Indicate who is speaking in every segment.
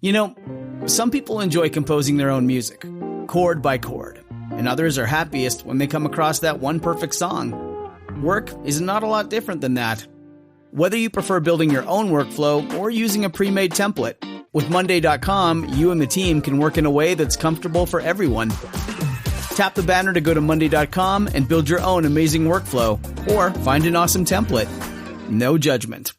Speaker 1: You know, some people enjoy composing their own music, chord by chord, and others are happiest when they come across that one perfect song. Work is not a lot different than that. Whether you prefer building your own workflow or using a pre-made template, with Monday.com, you and the team can work in a way that's comfortable for everyone. Tap the banner to go to Monday.com and build your own amazing workflow, or find an awesome template. No judgment.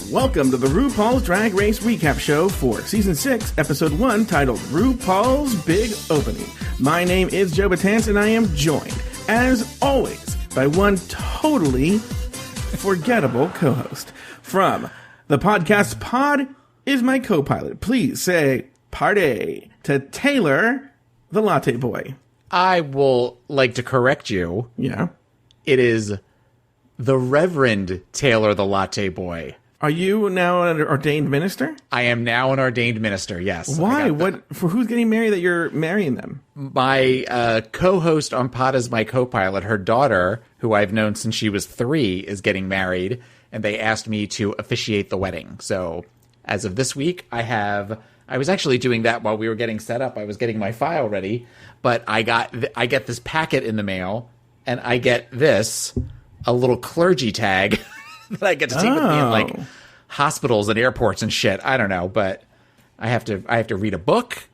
Speaker 2: Welcome to the RuPaul's Drag Race Recap Show for Season 6, Episode 1, titled RuPaul's Big Opening. My name is Joe Betance, and I am joined, as always, by one totally forgettable co-host. From the podcast Pod is my co-pilot. Please say party to Taylor, the Latte Boy.
Speaker 3: I will like to correct you.
Speaker 2: Yeah?
Speaker 3: It is the Reverend Taylor, the Latte Boy.
Speaker 2: Are you now an ordained minister?
Speaker 3: I am now an ordained minister, yes.
Speaker 2: Why? For who's getting married that you're marrying them?
Speaker 3: My co-host on Pod is my co-pilot. Her daughter, who I've known since she was 3, is getting married, and they asked me to officiate the wedding. So as of this week, I was actually doing that while we were getting set up. I was getting my file ready, but I get this packet in the mail, and I get a little clergy tag that I get to take with me in like hospitals and airports and shit. I don't know, but I have to read a book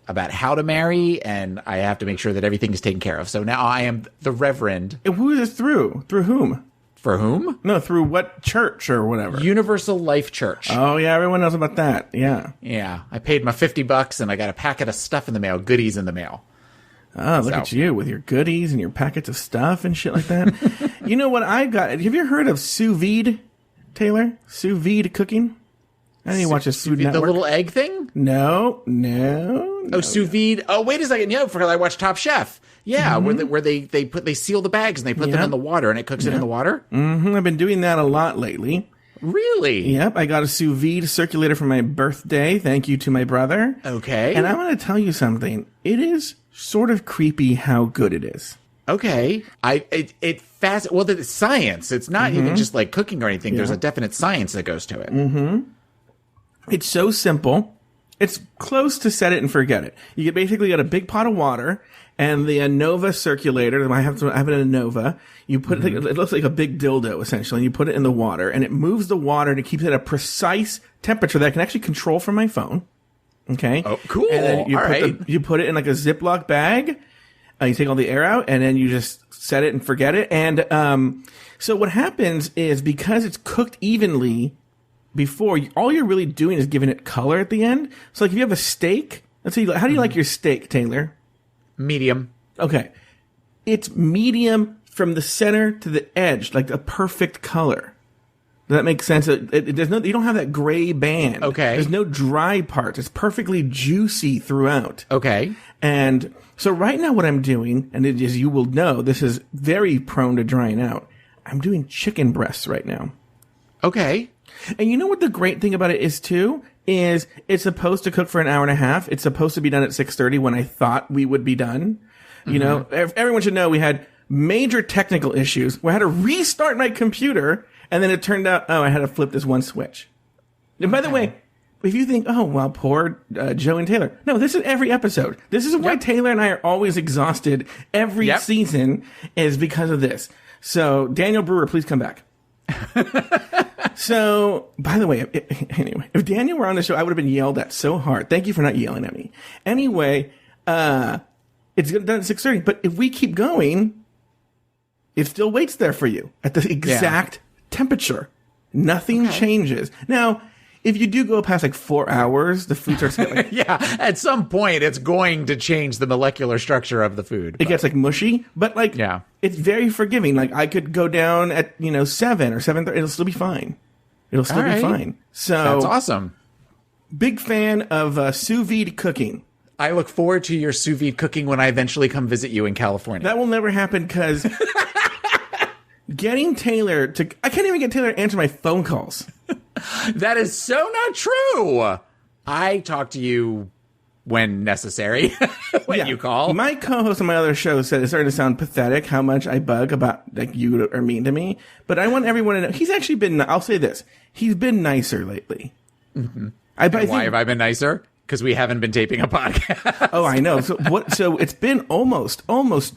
Speaker 3: about how to marry, and I have to make sure that everything is taken care of. So now I am the Reverend.
Speaker 2: And who is this through? Through whom?
Speaker 3: For whom?
Speaker 2: No, through what church or whatever?
Speaker 3: Universal Life Church.
Speaker 2: Oh, yeah, everyone knows about that. Yeah.
Speaker 3: Yeah. I paid my $50 and I got a packet of stuff in the mail, goodies in the mail.
Speaker 2: Oh, look at you with your goodies and your packets of stuff and shit like that. You know what I got? Have you ever heard of sous vide, Taylor? Sous vide cooking? I didn't watch a Food Network.
Speaker 3: The little egg thing?
Speaker 2: No.
Speaker 3: Oh, sous vide. Oh, wait a second. Yeah, I watched Top Chef. Yeah, where they seal the bags and they put them in the water and it cooks it in the water.
Speaker 2: Mm-hmm. I've been doing that a lot lately.
Speaker 3: Really?
Speaker 2: Yep. I got a sous vide circulator for my birthday. Thank you to my brother.
Speaker 3: Okay.
Speaker 2: And I'm going to tell you something. It is sort of creepy how good it is.
Speaker 3: Okay. Well, it's science. It's not even just like cooking or anything. Yeah. There's a definite science that goes to it.
Speaker 2: Mm-hmm. It's so simple. It's close to set it and forget it. You basically get a big pot of water and the Anova circulator. I have an Anova. You put it looks like a big dildo essentially, and you put it in the water, and it moves the water to keep it at a precise temperature that I can actually control from my phone. Okay.
Speaker 3: Oh, cool.
Speaker 2: And then you put it in like a Ziploc bag. You take all the air out, and then you just set it and forget it. And so what happens is, because it's cooked evenly before, all you're really doing is giving it color at the end. So like if you have a steak, let's see, how do you like your steak, Taylor?
Speaker 3: Medium.
Speaker 2: Okay. It's medium from the center to the edge, like a perfect color. Does that make sense? You don't have that gray band.
Speaker 3: Okay.
Speaker 2: There's no dry parts. It's perfectly juicy throughout.
Speaker 3: Okay.
Speaker 2: And so right now what I'm doing, and as you will know, this is very prone to drying out. I'm doing chicken breasts right now.
Speaker 3: Okay.
Speaker 2: And you know what the great thing about it is too? Is it's supposed to cook for an hour and a half. It's supposed to be done at 6:30 when I thought we would be done. You know, everyone should know we had major technical issues. We had to restart my computer, and then it turned out, I had to flip this one switch. And by the way, if you think, oh, well, poor Joe and Taylor. No, this is every episode. This is why Taylor and I are always exhausted every season, is because of this. So, Daniel Brewer, please come back. So, by the way, if Daniel were on the show, I would have been yelled at so hard. Thank you for not yelling at me. Anyway, it's done at 6:30. But if we keep going, it still waits there for you at the exact temperature. Nothing changes. Now, if you do go past like 4 hours, the food starts to get like...
Speaker 3: at some point, it's going to change the molecular structure of the food.
Speaker 2: It gets like mushy, but like it's very forgiving. Like I could go down at 7 or 7:30. It'll still be fine. It'll still be fine. So
Speaker 3: that's awesome.
Speaker 2: Big fan of sous vide cooking.
Speaker 3: I look forward to your sous vide cooking when I eventually come visit you in California.
Speaker 2: That will never happen because getting Taylor to... I can't even get Taylor to answer my phone calls.
Speaker 3: That is so not true. I talk to you when necessary, when you call.
Speaker 2: My co-host on my other show said it's starting to sound pathetic how much I bug about like you are mean to me. But I want everyone to know he's actually been. I'll say this: he's been nicer lately.
Speaker 3: Mm-hmm. Why have I been nicer? Because we haven't been taping a podcast.
Speaker 2: Oh, I know. So what? So it's been almost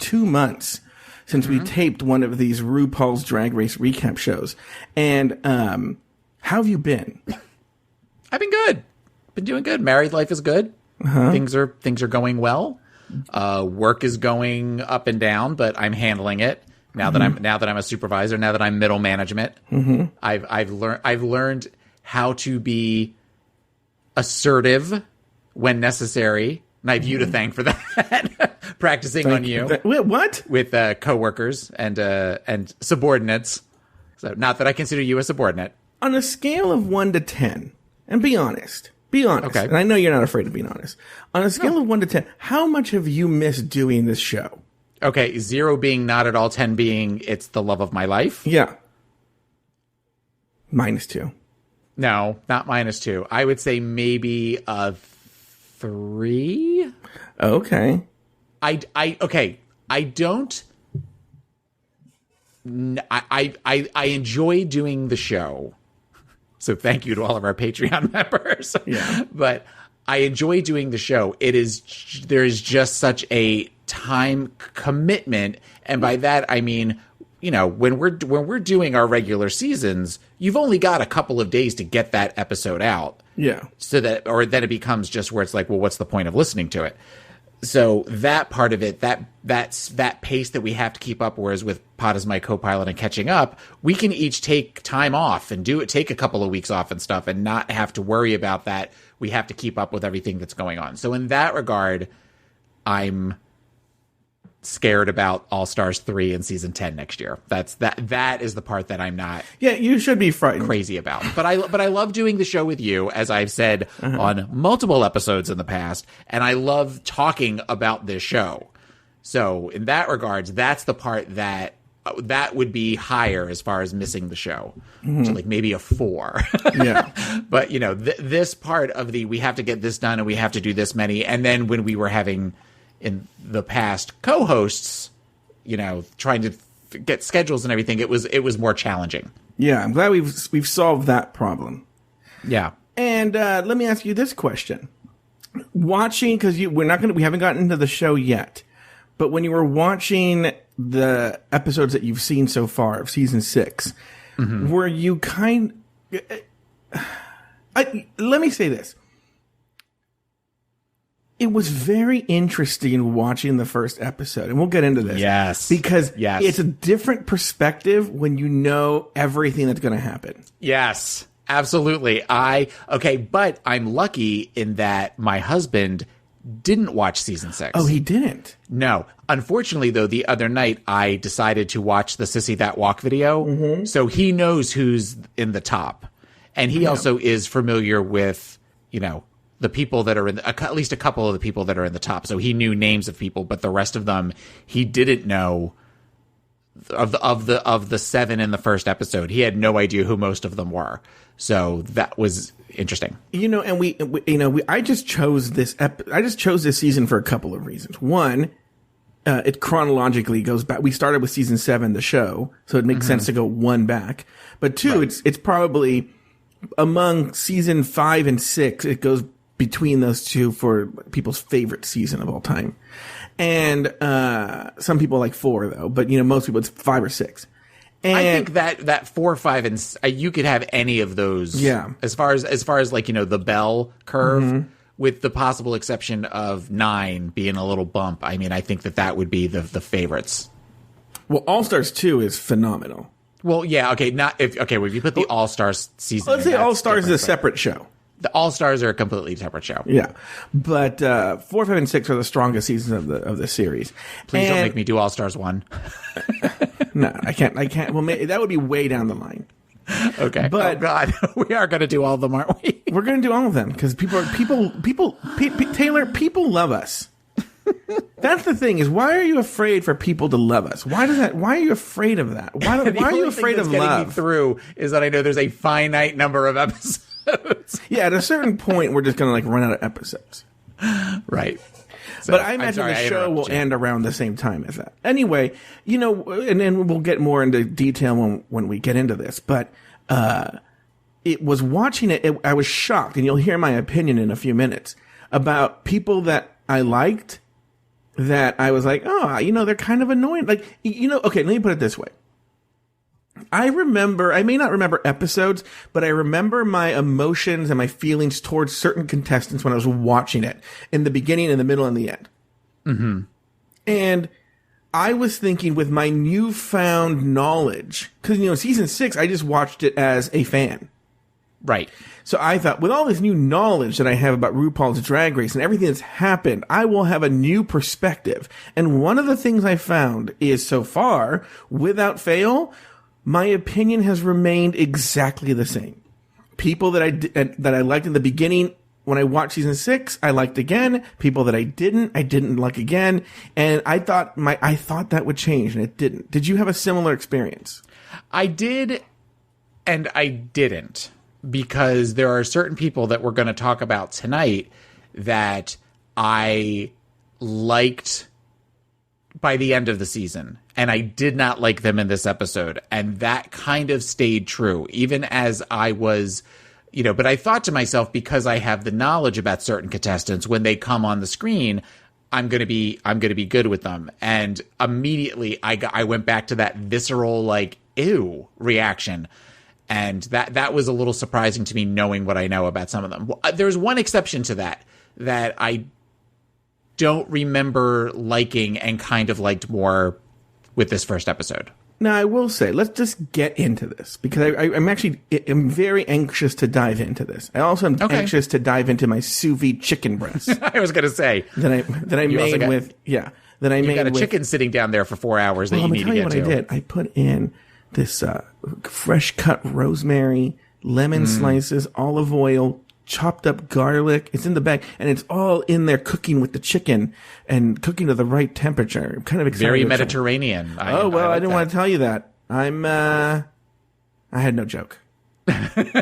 Speaker 2: 2 months since we taped one of these RuPaul's Drag Race recap shows. And how have you been?
Speaker 3: I've been good. Been doing good. Married life is good. Uh-huh. Things are going well. Work is going up and down, but I'm handling it now that I'm a supervisor. Now that I'm middle management, I've learned how to be assertive when necessary. And I have you to thank for that. Practicing on you.
Speaker 2: Wait, what?
Speaker 3: With coworkers and subordinates. So not that I consider you a subordinate.
Speaker 2: On a scale of 1 to 10, and be honest. Be honest. Okay. And I know you're not afraid of being honest. On a scale of 1 to 10, how much have you missed doing this show?
Speaker 3: Okay, 0 being not at all, 10 being it's the love of my life.
Speaker 2: Yeah. -2.
Speaker 3: No, not -2. I would say maybe a 3.
Speaker 2: Okay.
Speaker 3: I enjoy doing the show. So thank you to all of our Patreon members.
Speaker 2: Yeah.
Speaker 3: But I enjoy doing the show. There is just such a time commitment. And by that, I mean, when we're doing our regular seasons, you've only got a couple of days to get that episode out.
Speaker 2: Yeah.
Speaker 3: Or then it becomes just where it's like, well, what's the point of listening to it? So that part of it, that pace that we have to keep up, whereas with Pod as my co-pilot and catching up, we can each take time off and take a couple of weeks off and stuff and not have to worry about that. We have to keep up with everything that's going on. So in that regard, I'm scared about All Stars 3 in season 10 next year. That is the part that I'm not.
Speaker 2: Yeah, you should be frightened.
Speaker 3: Crazy about. But I love doing the show with you, as I've said on multiple episodes in the past, and I love talking about this show. So in that regards, that's the part that would be higher as far as missing the show. So like maybe a 4.
Speaker 2: Yeah.
Speaker 3: But this part of we have to get this done and we have to do this many, and then when we were having in the past co-hosts, trying to get schedules and everything, it was more challenging.
Speaker 2: Yeah, I'm glad we've solved that problem.
Speaker 3: Yeah.
Speaker 2: And let me ask you this question: watching, because we haven't gotten into the show yet, but when you were watching the episodes that you've seen so far of season 6, were you let me say this. It was very interesting watching the first episode, and we'll get into this.
Speaker 3: Yes.
Speaker 2: Because it's a different perspective when you know everything that's going to happen.
Speaker 3: Yes, absolutely. But I'm lucky in that my husband didn't watch season 6.
Speaker 2: Oh, he didn't?
Speaker 3: No. Unfortunately, though, the other night I decided to watch the Sissy That Walk video, so he knows who's in the top. And he also is familiar with, the people that are at least a couple of the people that are in the top. So he knew names of people, but the rest of them he didn't know. Of the 7 in the first episode, he had no idea who most of them were. So that was interesting. And
Speaker 2: I just chose this season for a couple of reasons. One, it chronologically goes back. We started with season 7, the show, so it makes sense to go 1 back. But 2, it's probably among season 5 and 6, it goes between those 2 for people's favorite season of all time. And some people like 4 though, but most people it's 5 or 6. And
Speaker 3: I think that 4, 5, and you could have any of those.
Speaker 2: Yeah.
Speaker 3: As far as like the bell curve, with the possible exception of 9 being a little bump. I mean, I think that would be the favorites.
Speaker 2: Well, All Stars 2 is phenomenal.
Speaker 3: Well, yeah, okay. Well, if you put the All Stars season,
Speaker 2: let's say All Stars is a separate show.
Speaker 3: The All Stars are a completely separate show.
Speaker 2: Yeah, but 4, 5, and 6 are the strongest seasons of the series.
Speaker 3: Please don't make me do All Stars 1.
Speaker 2: No, I can't. Well, that would be way down the line.
Speaker 3: Okay, but God, we are going to do all of them, aren't we?
Speaker 2: We're going to do all of them because Taylor, people love us. That's the thing, is why are you afraid for people to love us? Why are you afraid of that? Why are you afraid of love?
Speaker 3: Me through is that I know there's a finite number of episodes.
Speaker 2: Yeah, at a certain point, we're just going to like run out of episodes.
Speaker 3: Right. So,
Speaker 2: but I imagine the show will end around the same time as that. Anyway, you know, and then we'll get more into detail when we get into this. But it was watching it, I was shocked, and you'll hear my opinion in a few minutes, about people that I liked that I was like, oh, you know, they're kind of annoying. Like, you know, okay, let me put it this way. I may not remember episodes, but I remember my emotions and my feelings towards certain contestants when I was watching it in the beginning, in the middle, and the end. Mm-hmm. And I was thinking, with my newfound knowledge, because, you know, season 6, I just watched it as a fan.
Speaker 3: Right.
Speaker 2: So I thought, with all this new knowledge that I have about RuPaul's Drag Race and everything that's happened, I will have a new perspective. And one of the things I found is, so far, without fail, my opinion has remained exactly the same. People that I liked in the beginning when I watched season 6, I liked again. People that I didn't like again. And I thought that would change, and it didn't. Did you have a similar experience?
Speaker 3: I did, and I didn't. Because there are certain people that we're going to talk about tonight that I liked by the end of the season, and I did not like them in this episode. And that kind of stayed true, even as I was, you know, but I thought to myself, because I have the knowledge about certain contestants, when they come on the screen, I'm going to be good with them. And immediately I went back to that visceral, like, ew reaction. And that was a little surprising to me, knowing what I know about some of them. There's one exception to that I don't remember liking and kind of liked more with this first episode.
Speaker 2: Now, I will say, let's just get into this, because I'm very anxious to dive into this. I also am anxious to dive into my sous vide chicken breast.
Speaker 3: I was going to say
Speaker 2: that I made with
Speaker 3: you got a chicken sitting down there for 4 hours that you need to get to.
Speaker 2: Let me tell you what I did. I put in this fresh cut rosemary, lemon slices, olive oil, chopped up garlic. It's in the bag, and it's all in there cooking with the chicken and cooking to the right temperature. I'm kind of excited.
Speaker 3: Very Mediterranean.
Speaker 2: I didn't want to tell you that. I had no joke.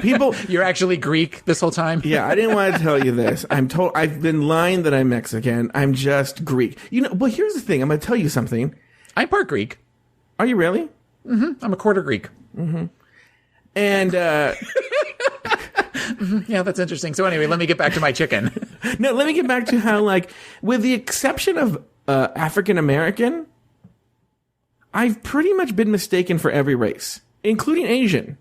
Speaker 2: People,
Speaker 3: you're actually Greek this whole time?
Speaker 2: Yeah, I didn't want to tell you this. I've been lying that I'm Mexican. I'm just Greek. You know, but here's the thing. I'm going to tell you something.
Speaker 3: I'm part Greek.
Speaker 2: Are you really?
Speaker 3: Mm-hmm. I'm a quarter Greek.
Speaker 2: Mm-hmm. And,
Speaker 3: yeah, that's interesting. So anyway, let me get back to my chicken.
Speaker 2: No, let me get back to how, like, with the exception of African American, I've pretty much been mistaken for every race, including Asian.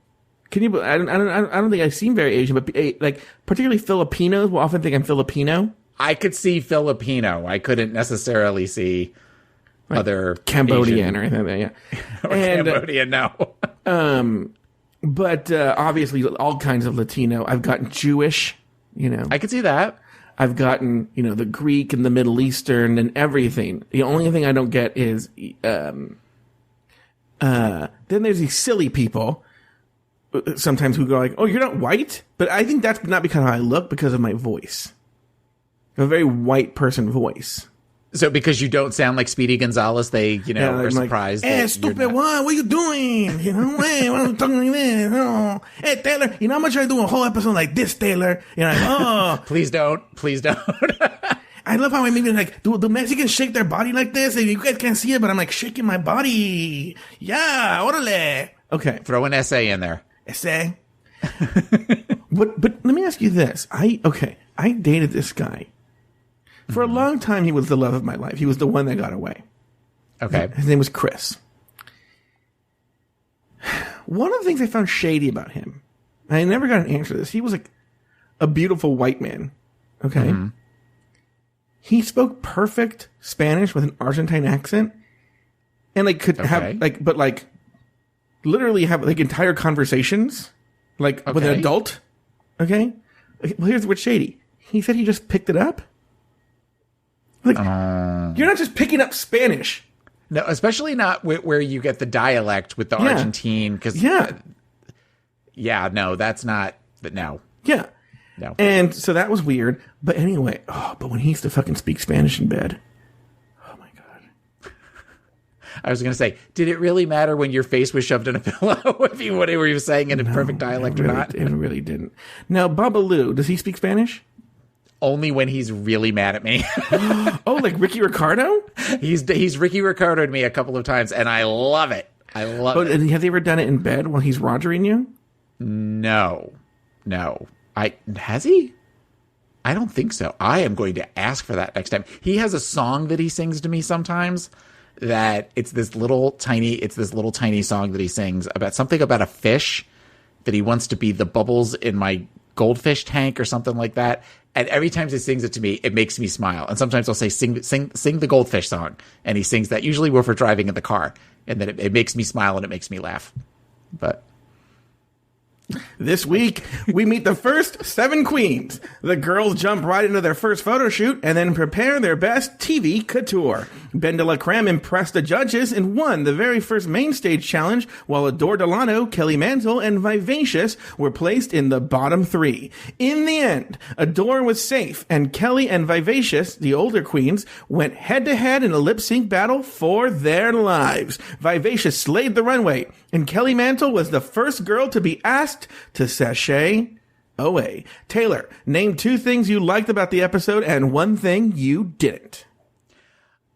Speaker 2: Can you? I don't think I seem very Asian, but like particularly Filipinos will often think I'm Filipino.
Speaker 3: I could see Filipino. I couldn't necessarily see like other
Speaker 2: Cambodian
Speaker 3: Asian.
Speaker 2: Or anything like that. Yeah,
Speaker 3: or Cambodian, no.
Speaker 2: But obviously all kinds of Latino. I've gotten Jewish. You know,
Speaker 3: I could see that.
Speaker 2: I've gotten the Greek and the Middle Eastern and everything. The only thing I don't get is then there's these silly people. Sometimes who go like, "Oh, you're not white," but I think that's not because of how I look, because of my voice. I have a very white person voice.
Speaker 3: So because you don't sound like Speedy Gonzalez, they are surprised.
Speaker 2: Like, hey, stupid one, what are you doing? Hey, why are you talking like this? Oh. Hey, Taylor, I'm gonna try to do a whole episode like this, Taylor. Like, oh,
Speaker 3: please don't.
Speaker 2: I love how I maybe like, do the Mexicans shake their body like this? And you guys can't see it, but I'm like shaking my body. Yeah, orale. Okay,
Speaker 3: throw an essay in there.
Speaker 2: Essay. But let me ask you this. I dated this guy. For a long time, he was the love of my life. He was the one that got away.
Speaker 3: Okay.
Speaker 2: His name was Chris. One of the things I found shady about him, I never got an answer to this. He was like a beautiful white man. Okay. Mm-hmm. He spoke perfect Spanish with an Argentine accent. And like could have like, literally have like entire conversations, like with an adult. Okay. Well, here's what's shady. He said he just picked it up. Like, you're not just picking up Spanish.
Speaker 3: No, especially not where you get the dialect with the Argentine. Cause no, that's not, no.
Speaker 2: Yeah.
Speaker 3: No.
Speaker 2: And so that was weird. But anyway, but when he used to fucking speak Spanish in bed, oh
Speaker 3: I was going to say, did it really matter when your face was shoved in a pillow if you whatever you were saying in a perfect dialect or not?
Speaker 2: It really didn't. Now, Babalu, does he speak Spanish?
Speaker 3: Only when he's really mad at me.
Speaker 2: Oh, like Ricky Ricardo?
Speaker 3: He's Ricky Ricardo'd me a couple of times, and I love it. I love it.
Speaker 2: And have they ever done it in bed while he's rogering you?
Speaker 3: No. Has he? I don't think so. I am going to ask for that next time. He has a song that he sings to me sometimes that it's this little tiny song that he sings about something about a fish that he wants to be the bubbles in my goldfish tank or something like that. And every time he sings it to me, it makes me smile. And sometimes I'll say, sing the goldfish song. And he sings that usually when we're driving in the car. And then it makes me smile and it makes me laugh. But
Speaker 2: this week, we meet the first 7 queens. The girls jump right into their first photo shoot and then prepare their best TV couture. Ben de la Creme impressed the judges and won the very first main stage challenge, while Adore Delano, Kelly Mantle, and Vivacious were placed in the bottom 3. In the end, Adore was safe, and Kelly and Vivacious, the older queens, went head-to-head in a lip-sync battle for their lives. Vivacious slayed the runway, and Kelly Mantle was the first girl to be asked to sashay away. Taylor, name 2 things you liked about the episode and 1 thing you didn't.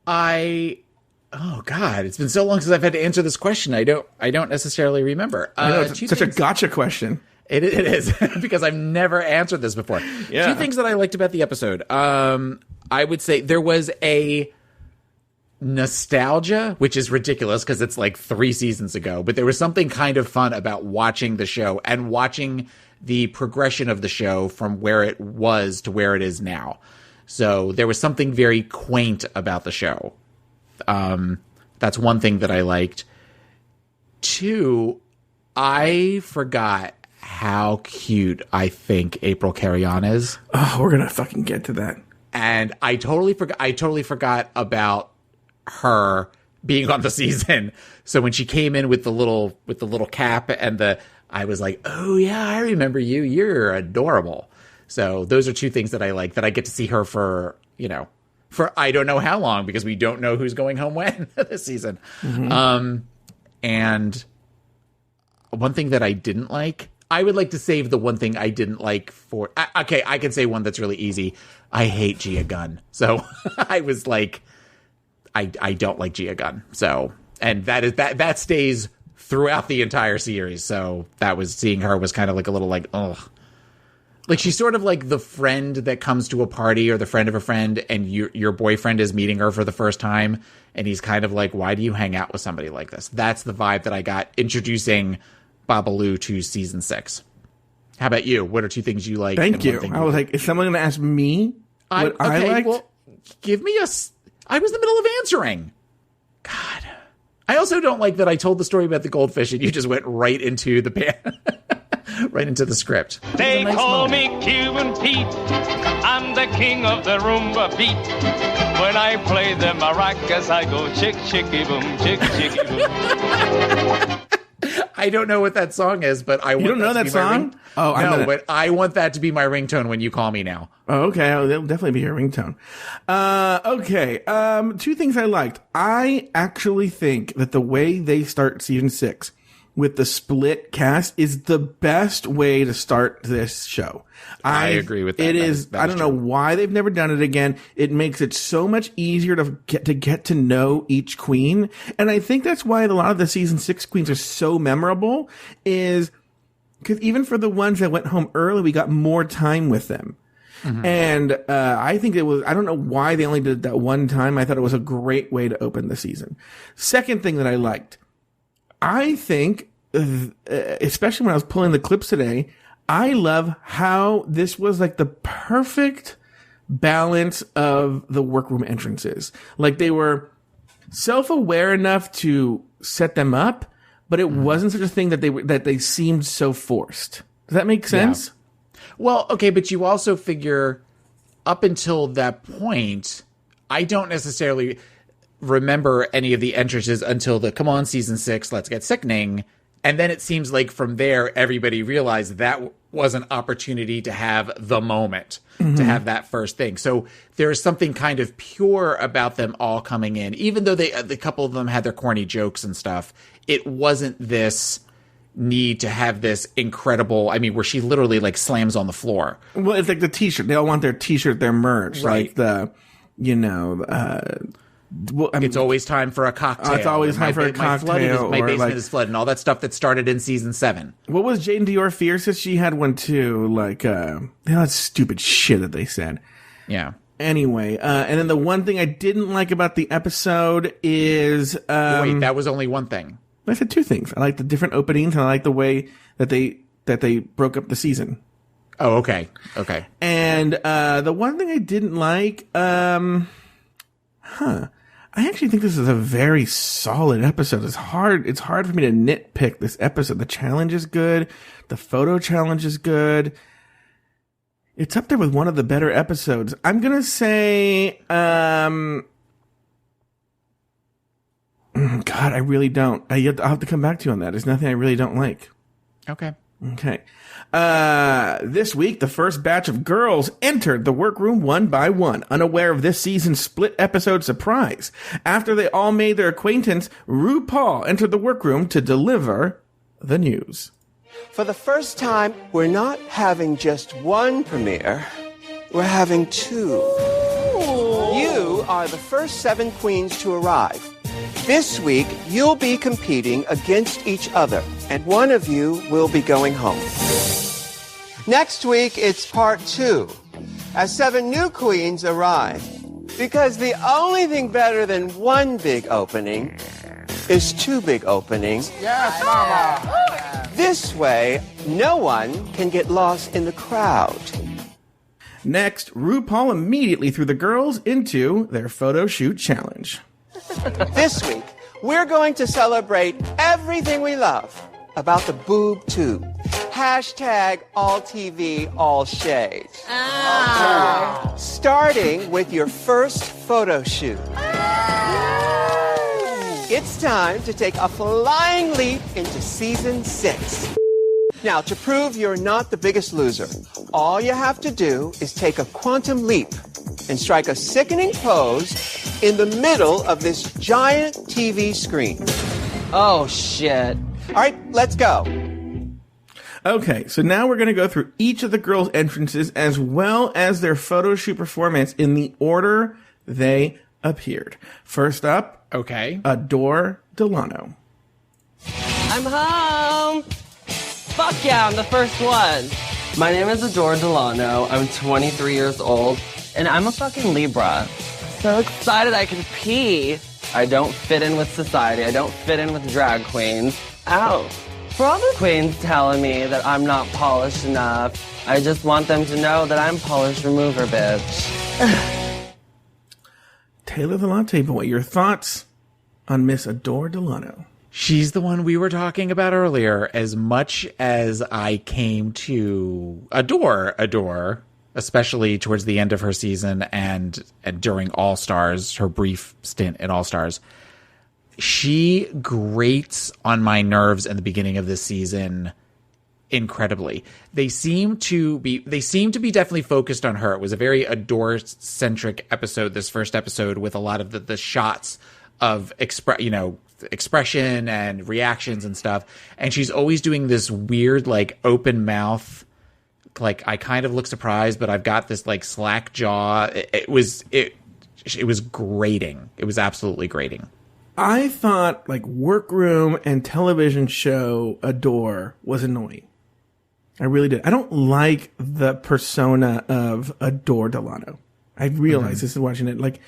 Speaker 3: Oh God, it's been so long since I've had to answer this question. I don't necessarily remember.
Speaker 2: I know, it's such a gotcha question.
Speaker 3: It is because I've never answered this before. Yeah. 2 things that I liked about the episode. I would say there was a nostalgia, which is ridiculous because it's like 3 seasons ago, but there was something kind of fun about watching the show and watching the progression of the show from where it was to where it is now. So there was something very quaint about the show. That's one thing that I liked. 2, I forgot how cute I think April Carrion is.
Speaker 2: Oh, we're gonna fucking get to that.
Speaker 3: And I totally forgot about her being on the season. So when she came in with the little cap and I was like, oh yeah, I remember you. You're adorable. So those are 2 things that I like, that I get to see her for I don't know how long, because we don't know who's going home when this season. Mm-hmm. And one thing that I didn't like, I would like to save the one thing I didn't like for, okay, I can say one that's really easy. I hate Gia Gunn. So I was like, I don't like Gia Gunn. So, and that stays throughout the entire series. So seeing her was kind of like a little like, ugh. Like, she's sort of like the friend that comes to a party, or the friend of a friend, and your boyfriend is meeting her for the first time, and he's kind of like, why do you hang out with somebody like this? That's the vibe that I got introducing Babalu to season 6. How about you? What are 2 things you like?
Speaker 2: Thank you. I was like, is someone going to ask me what I liked? Well,
Speaker 3: give me I was in the middle of answering. God. I also don't like that I told the story about the goldfish and you just went right into right into the script.
Speaker 4: They call me Cuban Pete. I'm the king of the rumba beat. When I play the maracas, I go chick, chicky, boom, chick, chicky, boom.
Speaker 3: I don't know what that song is, but I want.
Speaker 2: You don't know that song?
Speaker 3: Oh, no, but I want that to be my ringtone when you call me now.
Speaker 2: Oh, okay. That'll definitely be your ringtone. Okay. 2 things I liked. I actually think that the way they start season 6 with the split cast is the best way to start this show.
Speaker 3: I agree with that.
Speaker 2: It is. I don't know why they've never done it again. It makes it so much easier to get to know each queen. And I think that's why a lot of the season 6 queens are so memorable, is because even for the ones that went home early, we got more time with them. Mm-hmm. And I think it was, I don't know why they only did it that one time. I thought it was a great way to open the season. Second thing that I liked, I think, especially when I was pulling the clips today, I love how this was like the perfect balance of the workroom entrances. Like, they were self-aware enough to set them up, but it wasn't such a thing that they seemed so forced. Does that make sense?
Speaker 3: Yeah. Well, okay, but you also figure up until that point, I don't necessarily remember any of the entrances until come on, season 6, let's get sickening. And then it seems like from there, everybody realized that was an opportunity to have the moment, to have that first thing. So there's something kind of pure about them all coming in, even though the couple of them had their corny jokes and stuff. It wasn't this need to have this incredible, I mean, where she literally like slams on the floor.
Speaker 2: Well, it's like the t-shirt. They all want their t-shirt, their merch.
Speaker 3: Right.
Speaker 2: Like the,
Speaker 3: It's always time for a cocktail.
Speaker 2: It's always time for a cocktail.
Speaker 3: My basement is flooded, and all that stuff that started in season 7.
Speaker 2: What was Jane Dior Fierce's? She had one too. Like, that stupid shit that they said.
Speaker 3: Yeah.
Speaker 2: Anyway, and then the one thing I didn't like about the episode is...
Speaker 3: Wait, that was only one thing.
Speaker 2: I said 2 things. I like the different openings, and I like the way that they broke up the season.
Speaker 3: Oh, okay. Okay.
Speaker 2: And the one thing I didn't like, I actually think this is a very solid episode. It's hard for me to nitpick this episode. The challenge is good. The photo challenge is good. It's up there with one of the better episodes. I'm going to say, God, I really don't. I'll have to come back to you on that. There's nothing I really don't like.
Speaker 3: Okay.
Speaker 2: Okay. This week, the first batch of girls entered the workroom one by one, unaware of this season's split episode surprise. After they all made their acquaintance, RuPaul entered the workroom to deliver the news.
Speaker 5: For the first time, we're not having just one premiere. We're having 2. You are the first 7 queens to arrive. This week, you'll be competing against each other, and one of you will be going home. Next week, it's part 2, as 7 new queens arrive. Because the only thing better than one big opening is 2 big openings.
Speaker 6: Yes, Mama!
Speaker 5: This way, no one can get lost in the crowd.
Speaker 2: Next, RuPaul immediately threw the girls into their photo shoot challenge.
Speaker 5: This week, we're going to celebrate everything we love about the boob tube. Hashtag all TV, all shades. Starting with your first photo shoot. It's time to take a flying leap into season 6. Now, to prove you're not the biggest loser, all you have to do is take a quantum leap and strike a sickening pose in the middle of this giant TV screen.
Speaker 6: Oh, shit.
Speaker 5: All right, let's go.
Speaker 2: Okay, so now we're going to go through each of the girls' entrances as well as their photo shoot performance in the order they appeared. First up,
Speaker 3: okay,
Speaker 2: Adore Delano.
Speaker 6: I'm home. Fuck yeah, I'm the first one. My name is Adore Delano. I'm 23 years old, and I'm a fucking Libra. So excited I can pee. I don't fit in with society. I don't fit in with drag queens. Ow. For all the queens telling me that I'm not polished enough, I just want them to know that I'm polish remover, bitch.
Speaker 2: Taylor the Latte Boy, your thoughts on Miss Adore Delano?
Speaker 3: She's the one we were talking about earlier. As much as I came to adore, especially towards the end of her season and during All Stars, her brief stint in All Stars, she grates on my nerves in the beginning of this season incredibly. They seem to be definitely focused on her. It was a very Adore-centric episode, this first episode, with a lot of the shots of expression and reactions and stuff. And she's always doing this weird, like, open mouth, like, I kind of look surprised, but I've got this, like, slack jaw. It was grating. It was absolutely grating.
Speaker 2: I thought, like, workroom and television show Adore was annoying. I really did. I don't like the persona of Adore Delano. I realize this is watching it. Like,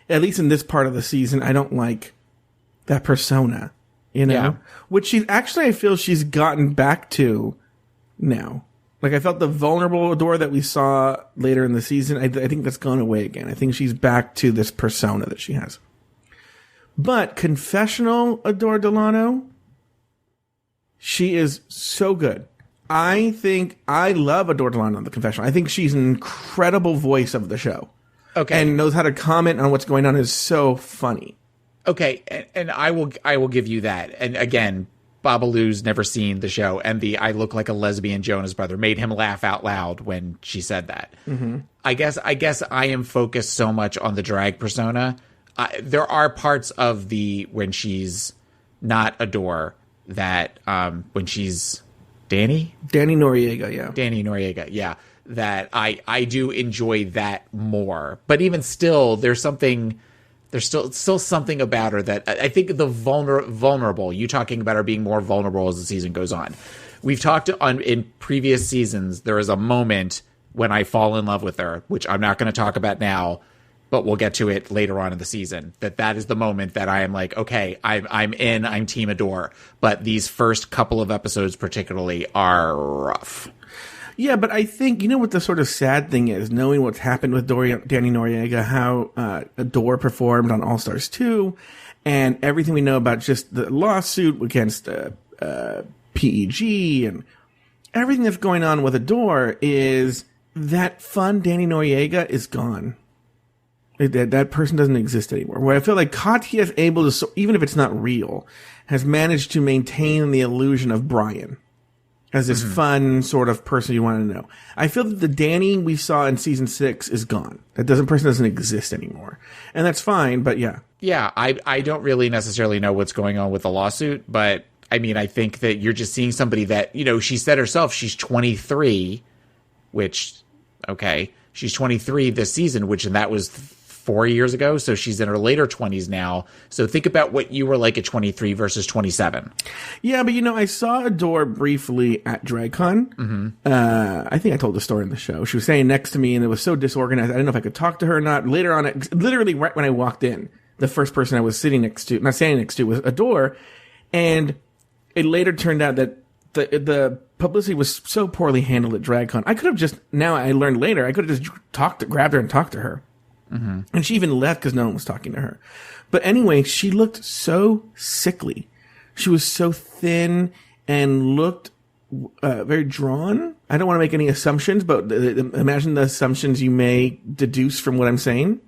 Speaker 2: at least in this part of the season, I don't like that persona, you know? Yeah. Which she's actually, I feel she's gotten back to now. Like, I felt the vulnerable Adore that we saw later in the season, I think that's gone away again. I think she's back to this persona that she has. But confessional Adore Delano, she is so good. I think I love Adore Delano on the confessional. I think she's an incredible voice of the show. Okay. And knows how to comment on what's going on, is so funny.
Speaker 3: Okay, and I will give you that. And again, Babalu's never seen the show, and the I look like a lesbian Jonas brother made him laugh out loud when she said that. Mm-hmm. I guess I am focused so much on the drag persona. There are parts of when she's not Adore that when she's Danny Noriega, yeah, that I do enjoy that more. But even still, there's still something about her that I think the vulnerable. You talking about her being more vulnerable as the season goes on. We've talked in previous seasons. There is a moment when I fall in love with her, which I'm not going to talk about now, but we'll get to it later on in the season. That is the moment that I am like, okay, I'm Team Adore. But these first couple of episodes particularly are rough.
Speaker 2: Yeah, but I think, you know what the sort of sad thing is, knowing what's happened with Danny Noriega, how Adore performed on All Stars 2, and everything we know about just the lawsuit against PEG, and everything that's going on with Adore, is that fun Danny Noriega is gone. That person doesn't exist anymore. Where I feel like Katya is able to, even if it's not real, has managed to maintain the illusion of Brian as this fun sort of person you want to know. I feel that the Danny we saw in season 6 is gone. Person doesn't exist anymore. And that's fine, but yeah.
Speaker 3: Yeah, I don't really necessarily know what's going on with the lawsuit, but I mean, I think that you're just seeing somebody that, you know, she said herself, she's 23, which, okay, she's 23 this season, and that was 4 years ago, so she's in her later 20s now. So think about what you were like at 23 versus 27.
Speaker 2: Yeah, but you know, I saw Adore briefly at DragCon. Mm-hmm. I think I told the story in the show. She was standing next to me, and it was so disorganized. I didn't know if I could talk to her or not. Later on, literally right when I walked in, the first person I was standing next to was Adore, and it later turned out that the publicity was so poorly handled at DragCon. I could have just, now I learned later, I could have just grabbed her and talked to her. Mm-hmm. And she even left because no one was talking to her. But anyway, she looked so sickly. She was so thin and looked very drawn. I don't want to make any assumptions, but imagine the assumptions you may deduce from what I'm saying.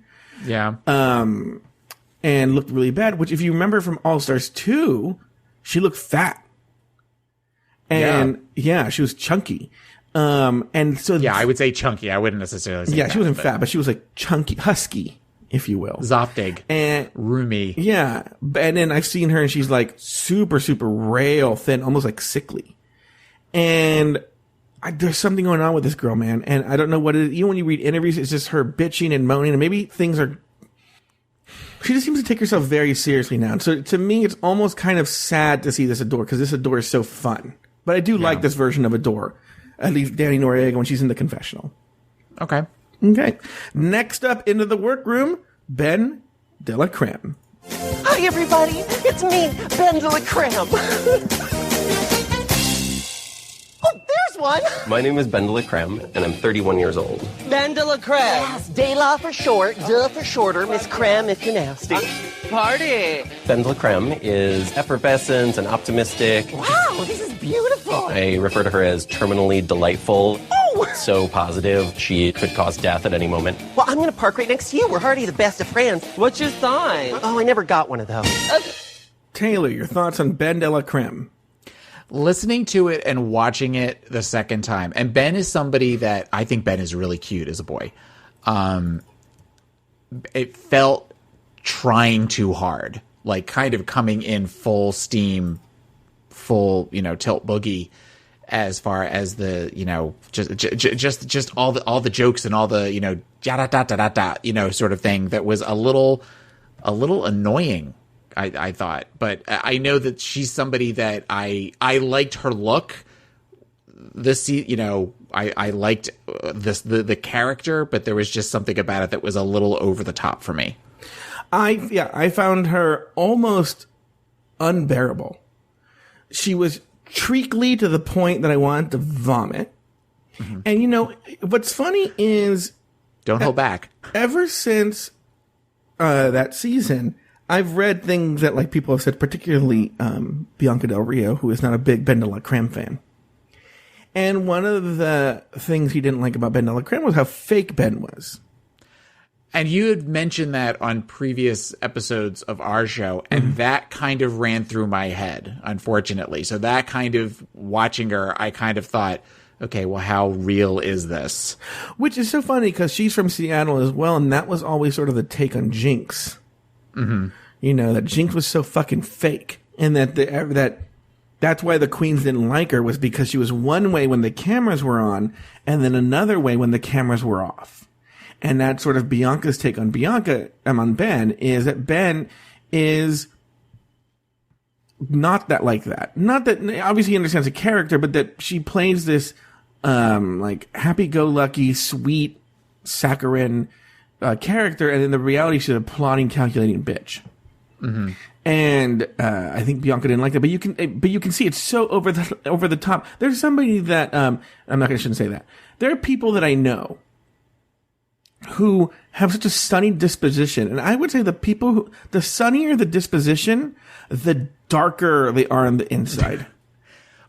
Speaker 3: Yeah.
Speaker 2: And looked really bad, which if you remember from All Stars 2, she looked fat. And yeah she was chunky. And so
Speaker 3: yeah, I would say chunky. I wouldn't necessarily say
Speaker 2: she wasn't fat, but she was like chunky, husky, if you will.
Speaker 3: Zoptig.
Speaker 2: And
Speaker 3: roomy.
Speaker 2: Yeah. And then I've seen her and she's like super, super rail thin, almost like sickly. And there's something going on with this girl, man. And I don't know what it is. Even when you read interviews, it's just her bitching and moaning, and maybe she just seems to take herself very seriously now. And so to me, it's almost kind of sad to see this Adore, because this Adore is so fun. But I do like this version of Adore. At least Danny Noriega when she's in the confessional.
Speaker 3: Okay.
Speaker 2: Next up into the workroom, Ben de la Creme.
Speaker 7: Hi, everybody. It's me, Ben de la Creme. Oh, there's one.
Speaker 8: My name is Ben de la Creme, and I'm 31 years old.
Speaker 6: Ben de la Creme.
Speaker 7: Yes, de la for short, de for shorter, Miss Creme if you're nasty.
Speaker 6: Party.
Speaker 8: Ben de la Creme is effervescent and optimistic.
Speaker 7: Wow, this is beautiful.
Speaker 8: I refer to her as terminally delightful.
Speaker 7: Oh!
Speaker 8: So positive, she could cause death at any moment.
Speaker 7: Well, I'm going to park right next to you. We're already the best of friends.
Speaker 6: What's your sign?
Speaker 7: Oh, I never got one of those.
Speaker 2: Taylor, your thoughts on Ben de la Creme?
Speaker 3: Listening to it and watching it the second time, and Ben is somebody that I think Ben is really cute as a boy. It felt trying too hard, like kind of coming in full steam, full, tilt boogie, as far as the, just all the jokes and all the, da da da da da, sort of thing that was a little annoying. I thought, but I know that she's somebody that I liked her look. I liked the character, but there was just something about it that was a little over the top for me.
Speaker 2: I found her almost unbearable. She was treacly to the point that I wanted to vomit. Mm-hmm. And what's funny is,
Speaker 3: don't hold back.
Speaker 2: Ever since that season, I've read things that people have said, particularly Bianca Del Rio, who is not a big Ben de la Creme fan. And one of the things he didn't like about Ben de la Creme was how fake Ben was.
Speaker 3: And you had mentioned that on previous episodes of our show, and that kind of ran through my head, unfortunately. So that kind of, watching her, I kind of thought, okay, well, how real is this?
Speaker 2: Which is so funny because she's from Seattle as well, and that was always sort of the take on Jinx. Mm-hmm. You know, that Jinx was so fucking fake, and that's why the queens didn't like her, was because she was one way when the cameras were on, and then another way when the cameras were off. And that's sort of Bianca's take on on Ben, is that Ben is not that like that. Not that, obviously he understands the character, but that she plays this, like, happy-go-lucky, sweet, saccharine, character, and in the reality she's a plotting, calculating bitch. Mm-hmm. And, I think Bianca didn't like that, but you can see it's so over the top. There's somebody that, shouldn't say that. There are people that I know who have such a sunny disposition. And I would say the sunnier the disposition, the darker they are on the inside.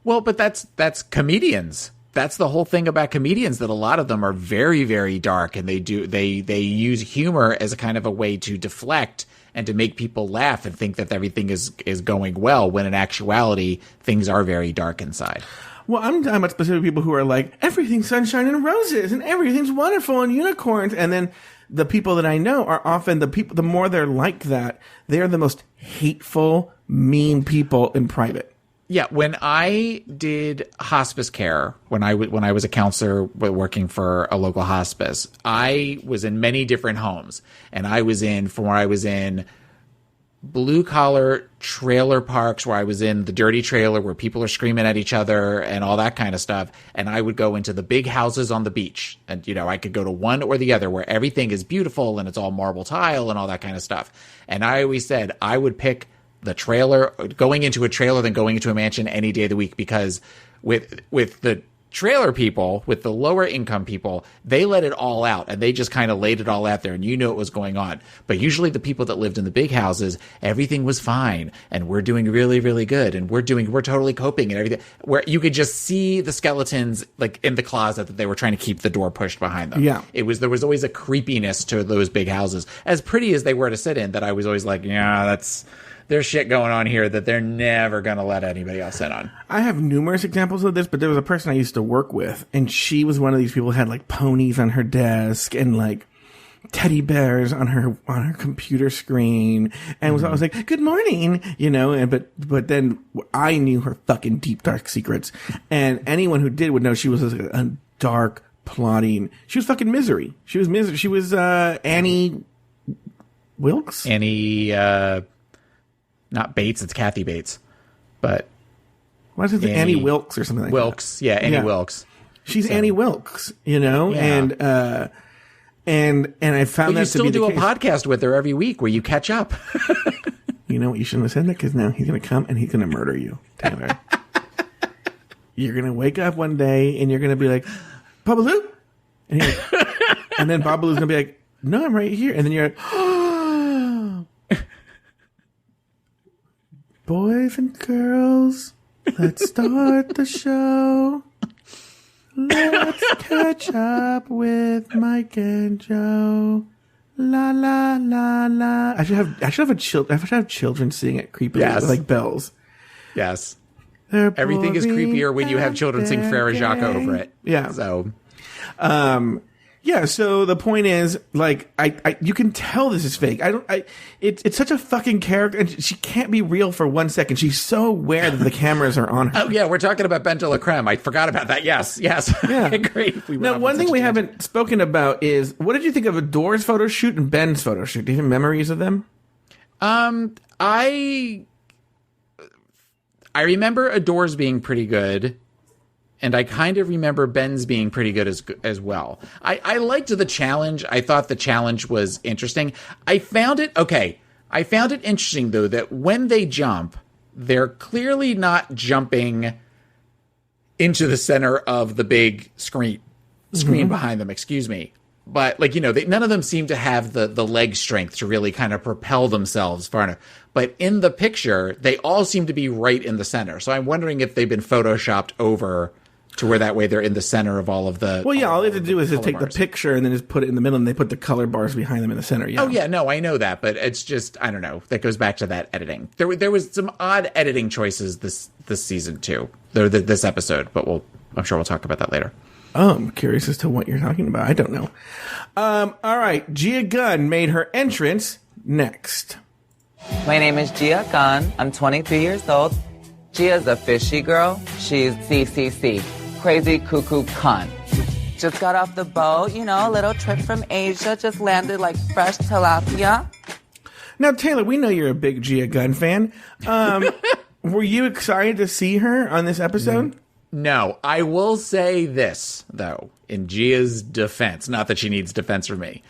Speaker 3: Well, but that's comedians. That's the whole thing about comedians, that a lot of them are very, very dark, and they use humor as a kind of a way to deflect and to make people laugh and think that everything is going well, when in actuality, things are very dark inside.
Speaker 2: Well, I'm talking about specific people who are like, everything's sunshine and roses and everything's wonderful and unicorns. And then the people that I know are often the more they're like that, they're the most hateful, mean people in private.
Speaker 3: Yeah. When I did hospice care, when I was a counselor working for a local hospice, I was in many different homes, and I was in blue collar trailer parks, where I was in the dirty trailer where people are screaming at each other and all that kind of stuff. And I would go into the big houses on the beach, and, you know, I could go to one or the other where everything is beautiful and it's all marble tile and all that kind of stuff. And I always said I would pick the trailer, going into a trailer than going into a mansion any day of the week, because with the trailer people, with the lower income people, they let it all out, and they just kind of laid it all out there, and you knew what was going on. But usually the people that lived in the big houses, everything was fine, and we're doing really, really good, and we're totally coping and everything, where you could just see the skeletons like in the closet that they were trying to keep the door pushed behind them.
Speaker 2: Yeah.
Speaker 3: There was always a creepiness to those big houses, as pretty as they were to sit in, that I was always like, yeah, there's shit going on here that they're never going to let anybody else in on.
Speaker 2: I have numerous examples of this, but there was a person I used to work with, and she was one of these people who had like ponies on her desk and like teddy bears on her computer screen, and was always like, "Good morning," you know. And but then I knew her fucking deep dark secrets, and anyone who did would know she was a dark, plotting. She was fucking misery. She was misery. She was Annie Wilkes.
Speaker 3: Not Bates, it's Kathy Bates. But
Speaker 2: why is it Annie Wilkes or something like
Speaker 3: Wilkes,
Speaker 2: that?
Speaker 3: Yeah, Annie Wilkes.
Speaker 2: She's Annie Wilkes, you know,
Speaker 3: yeah.
Speaker 2: and I found that to be the case.
Speaker 3: You still do a podcast with her every week where you catch up.
Speaker 2: You know what? You shouldn't have said that, because now he's going to come and he's going to murder you, Taylor. You're going to wake up one day and you're going to be like, Babaloo? And then Babaloo's going to be like, no, I'm right here. And then you're like, boys and girls, let's start the show. Let's catch up with Mike and Joe. La la la la. I should have children sing it creepily, like bells.
Speaker 3: Yes. Everything is creepier when you have children sing Frere Jacques over it.
Speaker 2: Yeah.
Speaker 3: So,
Speaker 2: yeah, so the point is, like, you can tell this is fake. It's such a fucking character, and she can't be real for 1 second. She's so aware that the cameras are on her.
Speaker 3: Oh, yeah, we're talking about Ben de la Creme. I forgot about that. Yes.
Speaker 2: Yeah.
Speaker 3: I agree.
Speaker 2: Now, one thing we haven't spoken about is, what did you think of Adore's photo shoot and Ben's photo shoot? Do you have memories of them?
Speaker 3: I remember Adore's being pretty good. And I kind of remember Ben's being pretty good as well. I liked the challenge. I thought the challenge was interesting. I found it interesting, though, that when they jump, they're clearly not jumping into the center of the big screen behind them, excuse me. But, like, you know, none of them seem to have the leg strength to really kind of propel themselves far enough. But in the picture, they all seem to be right in the center. So I'm wondering if they've been photoshopped over to where that way they're in the center of all of the.
Speaker 2: Well, yeah, all they have to do is just take
Speaker 3: bars.
Speaker 2: the picture and then just put it in the middle, and they put the color bars behind them in the center. Yeah.
Speaker 3: Oh yeah, no, I know that, but it's just I don't know. That goes back to that editing. There was some odd editing choices this season too. This episode, but I'm sure we'll talk about that later.
Speaker 2: Oh, I'm curious as to what you're talking about. I don't know. All right, Gia Gunn made her entrance next.
Speaker 9: My name is Gia Gunn. I'm 23 years old. Gia's a fishy girl. She's CCC. Crazy cuckoo cunt. Just got off the boat, a little trip from Asia. Just landed like fresh tilapia.
Speaker 2: Now, Taylor, we know you're a big Gia Gunn fan. Were you excited to see her on this episode?
Speaker 3: No, I will say this, though, in Gia's defense, not that she needs defense from me.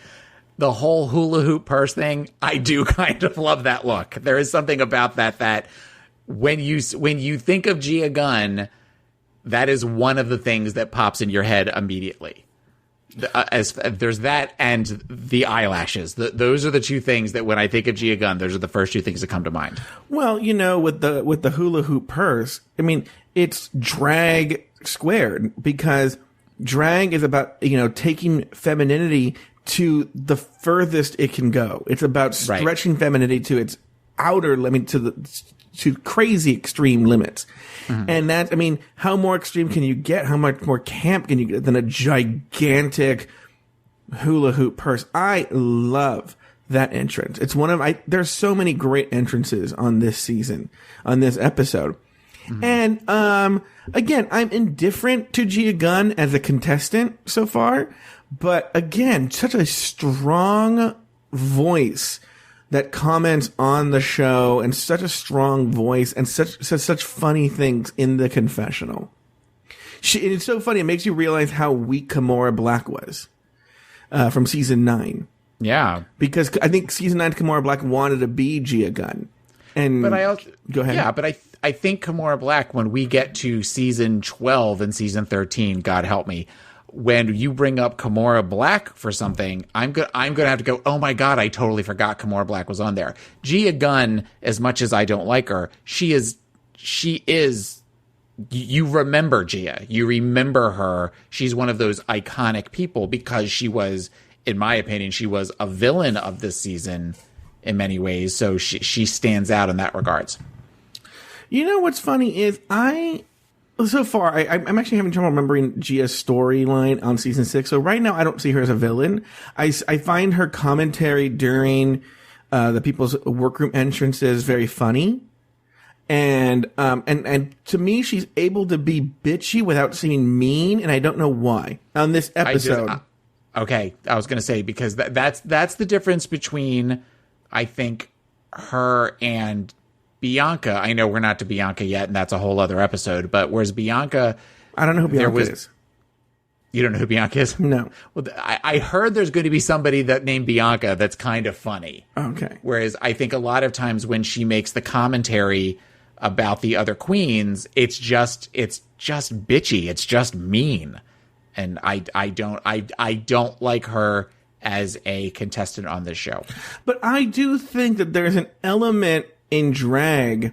Speaker 3: The whole hula hoop purse thing, I do kind of love that look. There is something about that when you think of Gia Gunn, that is one of the things that pops in your head immediately. As there's that and the eyelashes. Those are the two things that when I think of Gia Gunn, those are the first two things that come to mind.
Speaker 2: Well, with the hula hoop purse, I mean, it's drag squared, because drag is about, taking femininity to the furthest it can go. It's about stretching femininity to its outer limit, to crazy extreme limits. Mm-hmm. And that, I mean, how more extreme can you get? How much more camp can you get than a gigantic hula hoop purse? I love that entrance. It's there's so many great entrances on this season, on this episode. Mm-hmm. And, again, I'm indifferent to Gia Gunn as a contestant so far, but again, such a strong voice that comments on the show, and such a strong voice, and such funny things in the confessional. It's so funny. It makes you realize how weak Kimora Black was from season 9.
Speaker 3: Yeah,
Speaker 2: because I think season 9 Kimora Black wanted to be Gia Gunn. But I also go ahead.
Speaker 3: Yeah, but I think Kimora Black, when we get to season 12 and season 13, God help me, when you bring up Kimora Black for something, I'm gonna have to go, oh my God, I totally forgot Kimora Black was on there. Gia Gunn, as much as I don't like her, she is, you remember Gia. You remember her. She's one of those iconic people because she was, in my opinion, she was a villain of this season in many ways. So she stands out in that regards.
Speaker 2: You know what's funny is so far, I'm actually having trouble remembering Gia's storyline on season 6. So right now, I don't see her as a villain. I find her commentary during the people's workroom entrances very funny, and to me, she's able to be bitchy without seeming mean, and I don't know why on this episode.
Speaker 3: Okay, I was going to say, because that's the difference between, I think, her and Bianca. I know we're not to Bianca yet, and that's a whole other episode. But whereas Bianca,
Speaker 2: I don't know who Bianca is.
Speaker 3: You don't know who Bianca is?
Speaker 2: No.
Speaker 3: Well, I heard there's going to be somebody that named Bianca that's kind of funny.
Speaker 2: Okay.
Speaker 3: Whereas I think a lot of times when she makes the commentary about the other queens, it's just bitchy. It's just mean, and I don't like her as a contestant on this show.
Speaker 2: But I do think that there's an element in drag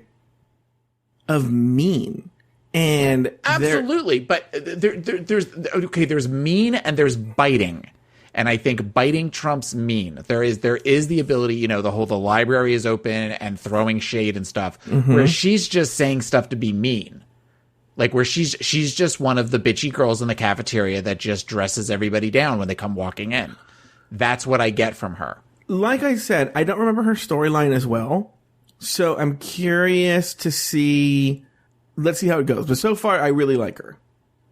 Speaker 2: of mean, and
Speaker 3: absolutely, but there's mean and there's biting, and I think biting trumps mean. There is the ability, the library is open and throwing shade and stuff, where she's just saying stuff to be mean, like where she's just one of the bitchy girls in the cafeteria that just dresses everybody down when they come walking in. That's what I get from her.
Speaker 2: Like I said, I don't remember her storyline as well. So I'm curious to see. Let's see how it goes. But so far, I really like her,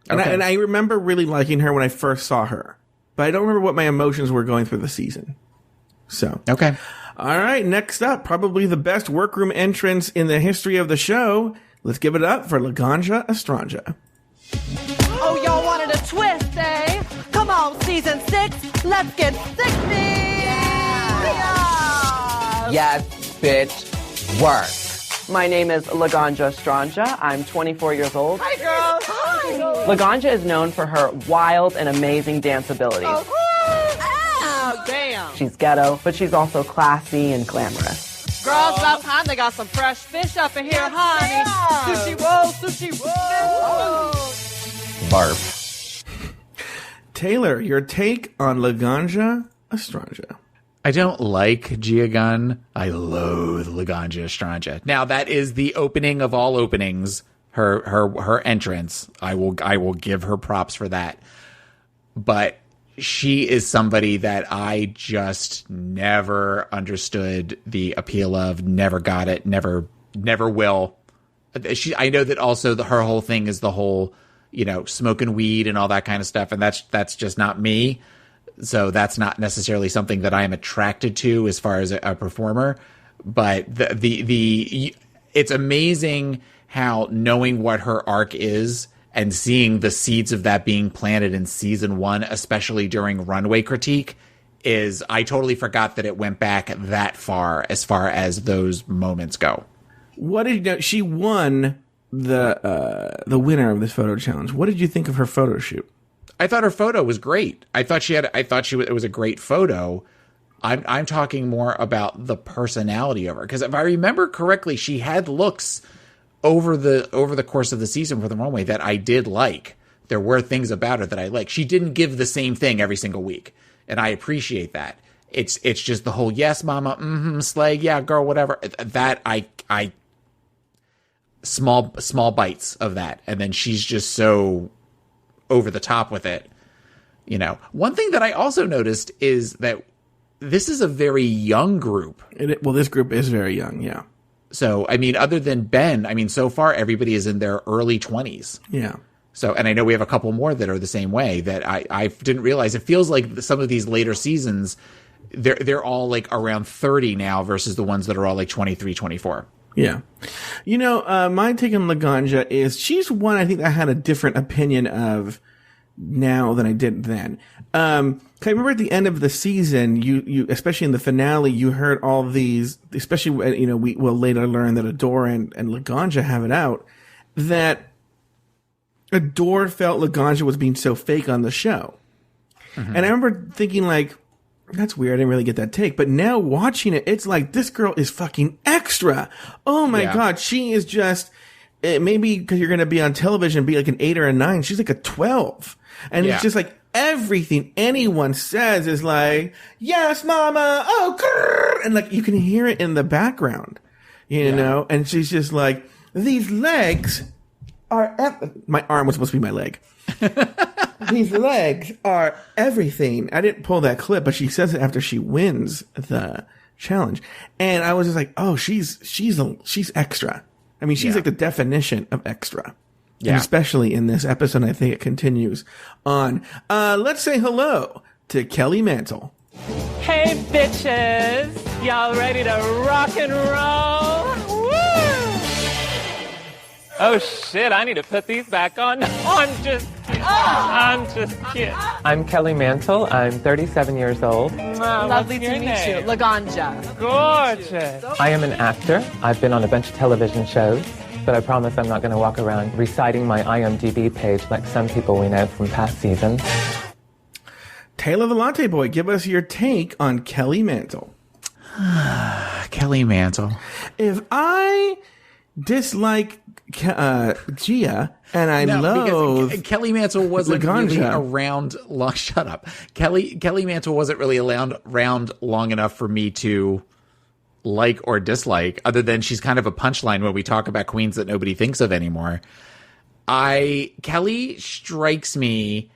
Speaker 2: and I remember really liking her when I first saw her. But I don't remember what my emotions were going through the season. So
Speaker 3: okay,
Speaker 2: all right. Next up, probably the best workroom entrance in the history of the show. Let's give it up for Laganja Estranja.
Speaker 10: Oh, y'all wanted a twist, eh? Come on, season 6. Let's get 60. Yeah.
Speaker 9: Yes, bitch. Work.
Speaker 6: My name is Laganja Estranja. I'm 24 years old.
Speaker 10: Hi, girls. Hi.
Speaker 6: Laganja is known for her wild and amazing dance abilities.
Speaker 10: Oh, damn.
Speaker 6: She's ghetto, but she's also classy and glamorous.
Speaker 10: Girls, about time they got some fresh fish up in here, honey. Sushi roll, sushi roll.
Speaker 6: barf.
Speaker 2: Taylor, your take on Laganja Estranja.
Speaker 3: I don't like Gia Gunn. I loathe Laganja Estranja. Now that is the opening of all openings. Her entrance. I will give her props for that. But she is somebody that I just never understood the appeal of. Never got it. Never will. I know that also her whole thing is the whole, smoking weed and all that kind of stuff, and that's just not me. So that's not necessarily something that I am attracted to as far as a performer. But it's amazing how knowing what her arc is and seeing the seeds of that being planted in season 1, especially during runway critique, I totally forgot that it went back that far as those moments go.
Speaker 2: What did you know? She won the winner of this photo challenge. What did you think of her photo shoot?
Speaker 3: I thought her photo was great. It was a great photo. I'm talking more about the personality of her, because if I remember correctly, she had looks over the course of the season for the runway that I did like. There were things about her that I like. She didn't give the same thing every single week, and I appreciate that. It's just the whole yes, mama, slay, yeah, girl, whatever. That I small bites of that, and then she's just so over the top with it. One thing that I also noticed is that this is a very young group.
Speaker 2: This group is very young, yeah.
Speaker 3: So, other than Ben, so far everybody is in their early 20s.
Speaker 2: Yeah.
Speaker 3: So, and I know we have a couple more that are the same way that I didn't realize. It feels like some of these later seasons, they're all like around 30 now versus the ones that are all like 23, 24.
Speaker 2: Yeah. My take on Laganja is she's one I think I had a different opinion of now than I did then. I remember at the end of the season, you especially in the finale, you heard all these, especially, we will later learn that Adore and Laganja have it out, that Adore felt Laganja was being so fake on the show. Mm-hmm. And I remember thinking like, that's weird. I didn't really get that take. But now watching it, it's like, this girl is fucking extra. Oh my God. She is just, maybe because you're going to be on television, be like an 8 or a 9. She's like a 12. And it's just like everything anyone says is like, yes, mama. Oh, grrr, and like you can hear it in the background, you know? And she's just like, these legs are, my arm was supposed to be my leg. These legs are everything. I didn't pull that clip, but she says it after she wins the challenge. And I was just like, oh, she's extra. She's like the definition of extra. Yeah. And especially in this episode, I think it continues on. Let's say hello to Kelly Mantle.
Speaker 11: Hey, bitches. Y'all ready to rock and roll? Woo! Oh, shit. I need to put these back on. I'm just kidding.
Speaker 12: I'm Kelly Mantle. I'm 37 years old.
Speaker 10: Lovely to meet you. Laganja.
Speaker 11: Gorgeous.
Speaker 12: I am an actor. I've been on a bunch of television shows, but I promise I'm not going to walk around reciting my IMDb page like some people we know from past seasons.
Speaker 2: Taylor the Latte Boy, give us your take on Kelly Mantle.
Speaker 3: Kelly Mantle.
Speaker 2: If I dislike Gia and I loathe
Speaker 3: Kelly Mantle wasn't really
Speaker 2: Laganja
Speaker 3: around long. Shut up. Kelly Mantle wasn't really around long enough for me to like or dislike, other than she's kind of a punchline when we talk about queens that nobody thinks of anymore. Kelly strikes me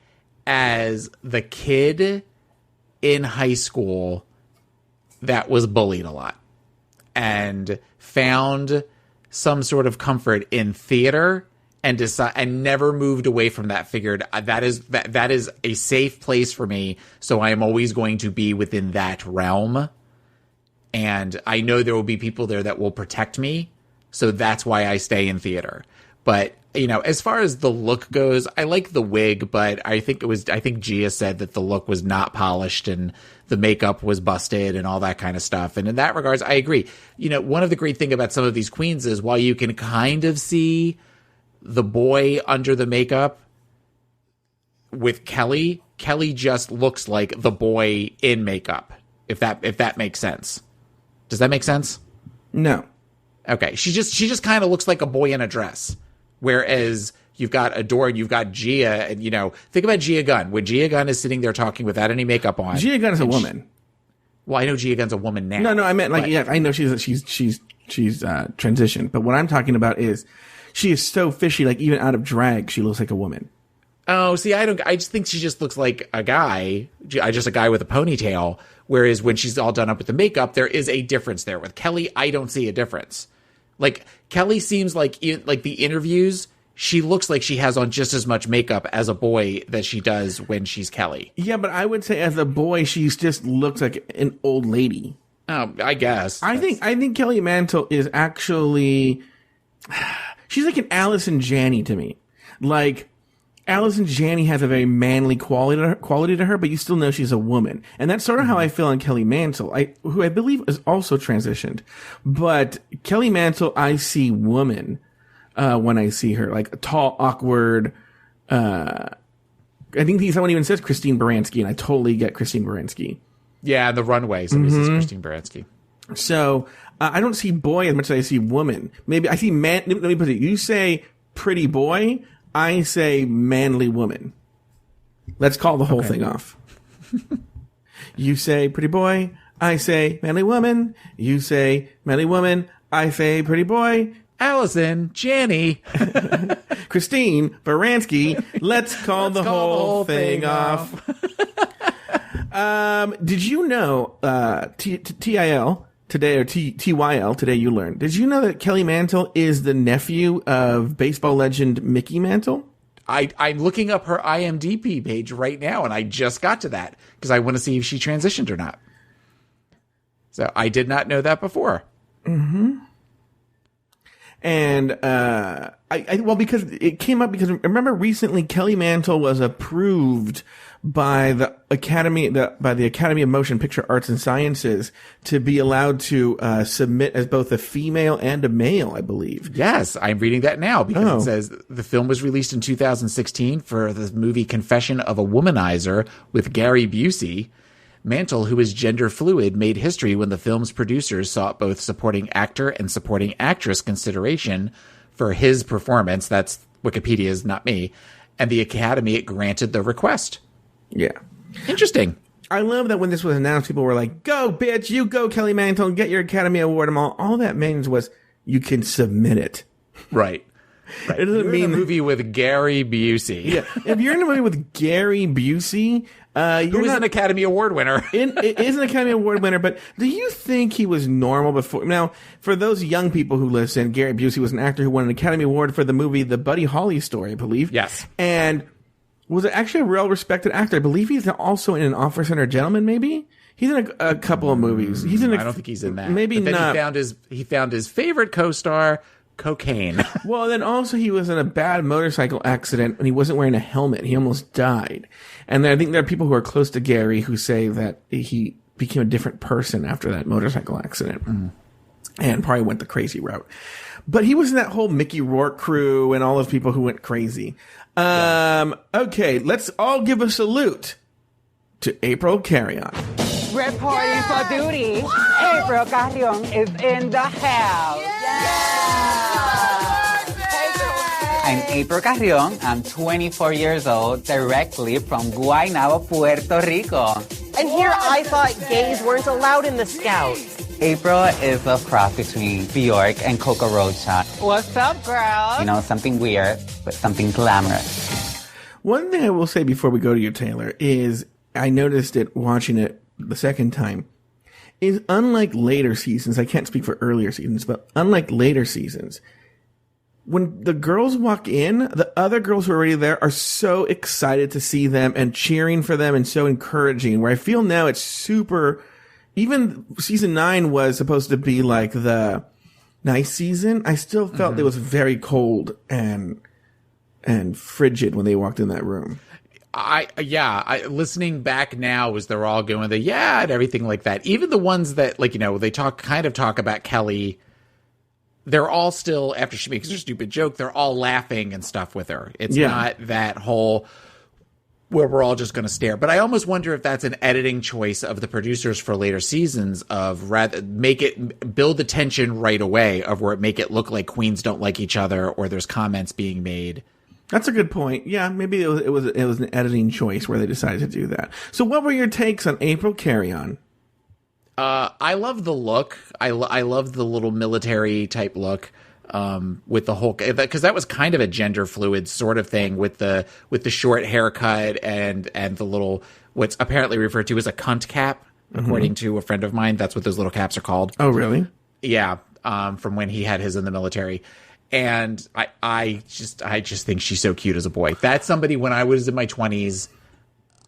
Speaker 3: as the kid in high school that was bullied a lot and found some sort of comfort in theater and never moved away from that. Figured that is a safe place for me, so I am always going to be within that realm. And I know there will be people there that will protect me, so that's why I stay in theater. But, as far as the look goes, I like the wig, but I think Gia said that the look was not polished and the makeup was busted and all that kind of stuff. And in that regards, I agree. One of the great thing about some of these queens is while you can kind of see the boy under the makeup with Kelly just looks like the boy in makeup, if that makes sense. Does that make sense?
Speaker 2: No.
Speaker 3: Okay. She just kind of looks like a boy in a dress. Whereas You've got Adore, and you've got Gia, and think about Gia Gunn. When Gia Gunn is sitting there talking without any makeup on,
Speaker 2: Gia Gunn is a woman.
Speaker 3: Well, I know Gia Gunn's a woman now.
Speaker 2: No, I meant I know she's transitioned, but what I'm talking about is she is so fishy. Like even out of drag, she looks like a woman.
Speaker 3: Oh, see, I just think she just looks like a guy, just a guy with a ponytail. Whereas when she's all done up with the makeup, there is a difference there. With Kelly, I don't see a difference. Like Kelly seems like the interviews, she looks like she has on just as much makeup as a boy that she does when she's Kelly.
Speaker 2: Yeah, but I would say as a boy, she just looks like an old lady.
Speaker 3: Oh, I guess.
Speaker 2: I think Kelly Mantle is actually, she's like an Allison Janney to me. Like Allison Janney has a very manly quality to her, but you still know she's a woman. And that's sort of how I feel on Kelly Mantle, who I believe is also transitioned. But Kelly Mantle, I see woman, when I see her, like a tall, awkward, I think someone even says Christine Baranski, and I totally get Christine Baranski.
Speaker 3: Yeah, the runway, somebody says Christine Baranski.
Speaker 2: So, I don't see boy as much as I see woman. Maybe I see man, let me put it, you say pretty boy, I say manly woman. Let's call the whole thing off. You say pretty boy, I say manly woman. You say manly woman, I say pretty boy.
Speaker 3: Allison, Janney,
Speaker 2: Christine, Baranski. Let's call the whole thing off. Did you know, TIL today, or TYL today you learned, did you know that Kelly Mantle is the nephew of baseball legend Mickey Mantle?
Speaker 3: I'm looking up her IMDb page right now, and I just got to that because I want to see if she transitioned or not. So I did not know that before.
Speaker 2: Mm-hmm. And because it came up because remember recently Kelly Mantle was approved by the Academy of Motion Picture Arts and Sciences to be allowed to submit as both a female and a male, I believe.
Speaker 3: Yes, I'm reading that now because it says the film was released in 2016 for the movie Confession of a Womanizer with Gary Busey. Mantle, who is gender fluid, made history when the film's producers sought both supporting actor and supporting actress consideration for his performance. That's Wikipedia's, not me. And the Academy granted the request.
Speaker 2: Yeah.
Speaker 3: Interesting.
Speaker 2: I love that when this was announced, people were like, go, bitch, you go, Kelly Mantle, and get your Academy Award. And all that means was you can submit it.
Speaker 3: Right.
Speaker 2: It doesn't mean
Speaker 3: in a movie with Gary Busey.
Speaker 2: Yeah. If you're in a movie with Gary Busey,
Speaker 3: who is an Academy Award winner.
Speaker 2: It is an Academy Award winner, but do you think he was normal before? Now, for those young people who listen, Gary Busey was an actor who won an Academy Award for the movie The Buddy Holly Story, I believe.
Speaker 3: Yes.
Speaker 2: And was actually a well-respected actor. I believe he's also in An Officer and a Gentleman, maybe? He's in a couple of movies. I
Speaker 3: don't think he's in that.
Speaker 2: Maybe
Speaker 3: but then
Speaker 2: not.
Speaker 3: He found his favorite co-star, cocaine.
Speaker 2: Well, then also he was in a bad motorcycle accident and he wasn't wearing a helmet. He almost died. And I think there are people who are close to Gary who say that he became a different person after that motorcycle accident and probably went the crazy route. But he was in that whole Mickey Rourke crew and all those people who went crazy. Okay, let's all give a salute to April Carrion.
Speaker 13: Reporting for duty, April Carrion is in the house.
Speaker 9: I'm April Carrion. I'm 24 years old, directly from Guaynabo, Puerto Rico.
Speaker 7: And here I thought gays weren't allowed in the Scouts.
Speaker 9: April is a cross between Bjork and Coco Rocha.
Speaker 13: What's up, girl?
Speaker 9: You know, something weird, but something glamorous.
Speaker 2: One thing I will say before we go to you, Taylor, is I noticed it watching it the second time, is unlike later seasons, I can't speak for earlier seasons, but unlike later seasons, when the girls walk in, the other girls who are already there are so excited to see them and cheering for them and so encouraging, where I feel now it's super, even season 9 was supposed to be like the nice season. I still felt it was very cold and frigid when they walked in that room.
Speaker 3: Listening back now as they're all going and everything like that. Even the ones that they talk about Kelly, they're all still, after she makes her stupid joke, they're all laughing and stuff with her. It's not that whole where we're all just going to stare. But I almost wonder if that's an editing choice of the producers for later seasons of rather build the tension right away of where it make it look like queens don't like each other or there's comments being made
Speaker 2: That's a good point. Yeah, maybe it was an editing choice where they decided to do that. So what were your takes on April Carry-On?
Speaker 3: I love the look. I love the little military type look. With the whole, because that was kind of a gender fluid sort of thing with the short haircut and the little, what's apparently referred to as a cunt cap, according to a friend of mine. That's what those little caps are called.
Speaker 2: Oh, really?
Speaker 3: Yeah. From when he had his in the military. And I just think she's so cute as a boy. That's somebody, when I was in my 20s,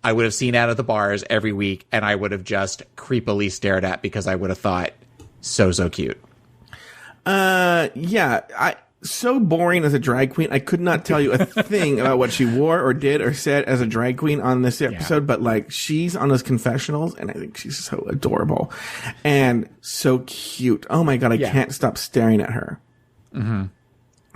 Speaker 3: I would have seen out at the bars every week, and I would have just creepily stared at because I would have thought, so cute.
Speaker 2: Yeah, so boring as a drag queen. I could not tell you a thing about what she wore or did or said as a drag queen on this episode, but like, she's on those confessionals and I think she's so adorable and so cute. Oh my God, I can't stop staring at her. Mm-hmm.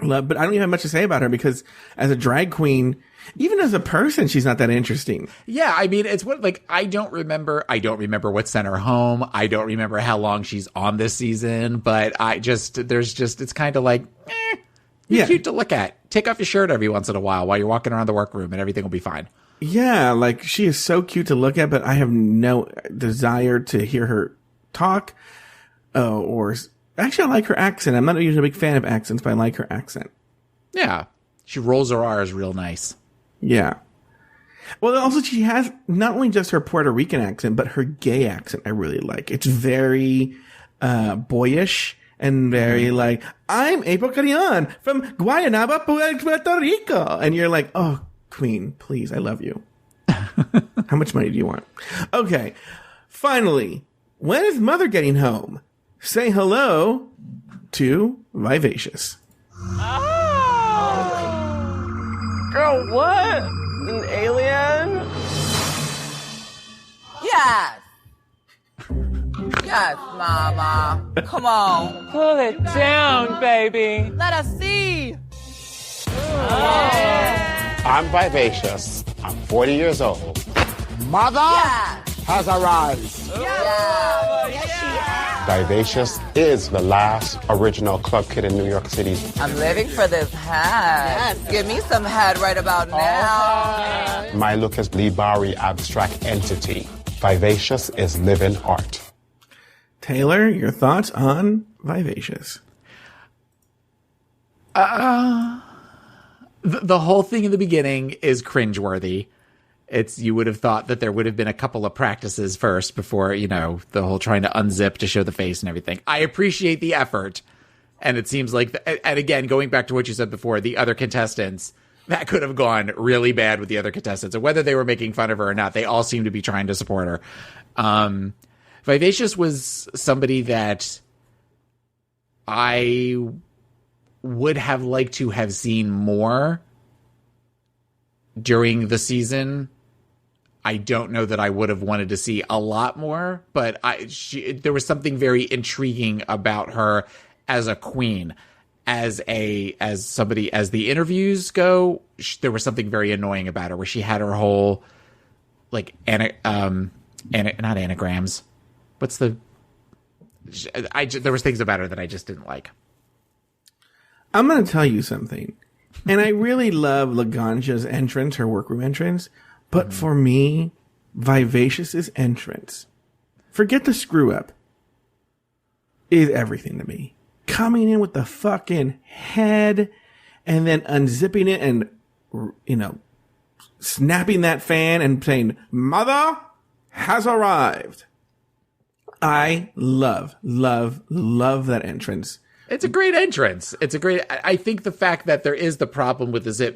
Speaker 2: But I don't even have much to say about her because as a drag queen, even as a person, she's not that interesting.
Speaker 3: Yeah, I mean, it's what, like, I don't remember what sent her home. I don't remember how long she's on this season, but it's kind of like, you're cute to look at. Take off your shirt every once in a while you're walking around the workroom and everything will be fine.
Speaker 2: Yeah, like, she is so cute to look at, but I have no desire to hear her talk, actually, I like her accent. I'm not usually a big fan of accents, but I like her accent.
Speaker 3: Yeah. She rolls her R's real nice.
Speaker 2: Yeah. Well, also, she has not only just her Puerto Rican accent, but her gay accent I really like. It's very boyish and very like, I'm April Carry-On from Guaynaba, Puerto Rico. And you're like, oh, queen, please, I love you. How much money do you want? Okay. Finally, when is Mother getting home? Say hello to Vivacious.
Speaker 6: Girl, what? An alien?
Speaker 9: Yes. Yes, mama. Come on.
Speaker 11: Pull it down, baby.
Speaker 10: Let us see.
Speaker 14: I'm Vivacious. I'm 40 years old. Mother has arrived. Vivacious is the last original club kid in New York City.
Speaker 9: I'm living for this head. Yes. Give me some head right about now.
Speaker 14: My look is Lee Bowery abstract entity. Vivacious is living art.
Speaker 2: Taylor, your thoughts on Vivacious?
Speaker 3: The whole thing in the beginning is cringeworthy. You would have thought that there would have been a couple of practices first before, the whole trying to unzip to show the face and everything. I appreciate the effort. And it seems like, and again, going back to what you said before, the other contestants, that could have gone really bad with the other contestants. And whether they were making fun of her or not, they all seem to be trying to support her. Vivacious was somebody that I would have liked to have seen more during the season. I don't know that I would have wanted to see a lot more, but there was something very intriguing about her as a queen. As the interviews go, there was something very annoying about her, where she had her whole, like, not anagrams. There was things about her that I just didn't like.
Speaker 2: I'm going to tell you something. And I really love Laganja's entrance, her workroom entrance. But for me, Vivacious's entrance, forget the screw up, is everything to me. Coming in with the fucking head and then unzipping it and, snapping that fan and saying, Mother has arrived. I love that entrance.
Speaker 3: It's a great entrance. I think the fact that there is the problem with the zip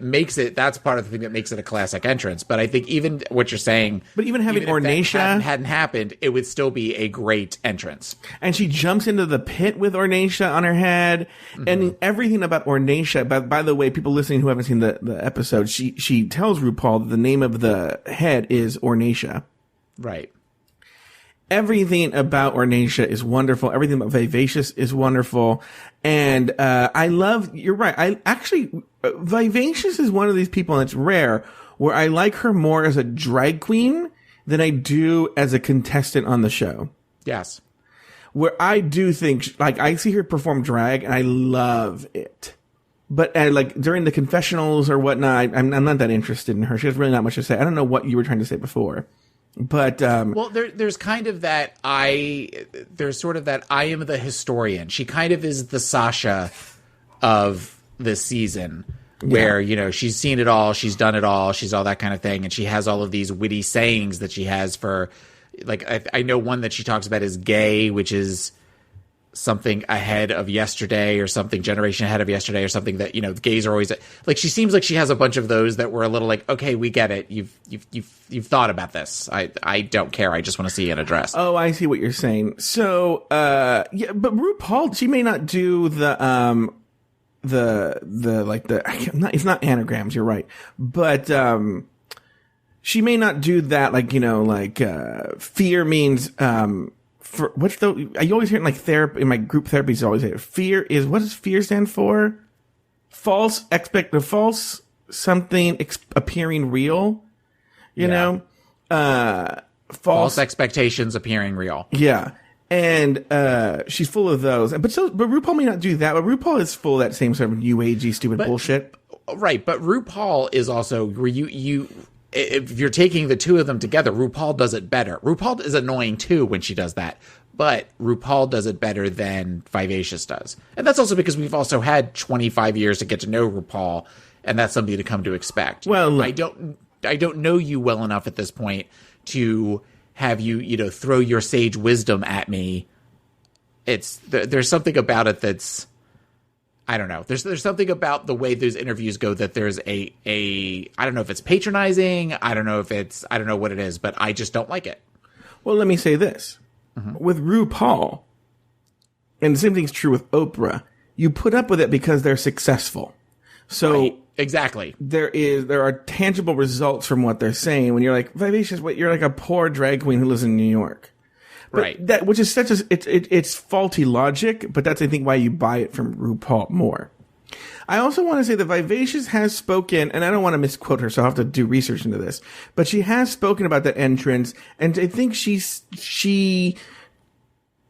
Speaker 3: that's part of the thing that makes it a classic entrance. But I think even what you're saying,
Speaker 2: but even having Ornacia
Speaker 3: hadn't happened, it would still be a great entrance.
Speaker 2: And she jumps into the pit with Ornacia on her head, and everything about Ornacia. By the way, people listening who haven't seen the episode, she tells RuPaul that the name of the head is Ornacia.
Speaker 3: Right.
Speaker 2: Everything about Ornacia is wonderful. Everything about Vivacious is wonderful. And, you're right. Vivacious is one of these people, and it's rare, where I like her more as a drag queen than I do as a contestant on the show.
Speaker 3: Yes.
Speaker 2: Where I do think, like, I see her perform drag and I love it. But like during the confessionals or whatnot, I'm not that interested in her. She has really not much to say. I don't know what you were trying to say before, but
Speaker 3: well, there's kind of that there's sort of that I am the historian. She kind of is the Sasha of this season, where she's seen it all, she's done it all, she's all that kind of thing, and she has all of these witty sayings that she has for, like I know one that she talks about is gay, which is something ahead of yesterday or something generation ahead of yesterday or something that gays are always like. She seems like she has a bunch of those that were a little like, okay, we get it, you've thought about this, I don't care, I just want to see you in a dress.
Speaker 2: Oh, I see what you're saying. So yeah, but RuPaul, she may not do it's not anagrams, you're right, but she may not do that, like fear means for what's I always hear it in like therapy, in my group therapies always say fear is, what does fear stand for? False something appearing real,
Speaker 3: false expectations appearing real.
Speaker 2: Yeah. And she's full of those. But RuPaul may not do that, but RuPaul is full of that same sort of new agey stupid bullshit.
Speaker 3: Right, but RuPaul is also where you if you're taking the two of them together, RuPaul does it better. RuPaul is annoying too when she does that, but RuPaul does it better than Vivacious does. And that's also because we've also had 25 years to get to know RuPaul, and that's something to come to expect.
Speaker 2: Well,
Speaker 3: I don't know you well enough at this point to have you, throw your sage wisdom at me. There's something about it that's, I don't know. There's something about the way those interviews go that there's I don't know if it's patronizing. I don't know what it is, but I just don't like it.
Speaker 2: Well, let me say this. Mm-hmm. With RuPaul, and the same thing's true with Oprah, you put up with it because they're successful. So
Speaker 3: right. Exactly.
Speaker 2: There are tangible results from what they're saying. When you're like, Vivacious, you're like a poor drag queen who lives in New York. But
Speaker 3: right.
Speaker 2: Which is it's faulty logic, but that's, I think, why you buy it from RuPaul more. I also want to say that Vivacious has spoken, and I don't want to misquote her, so I'll have to do research into this, but she has spoken about that entrance, and I think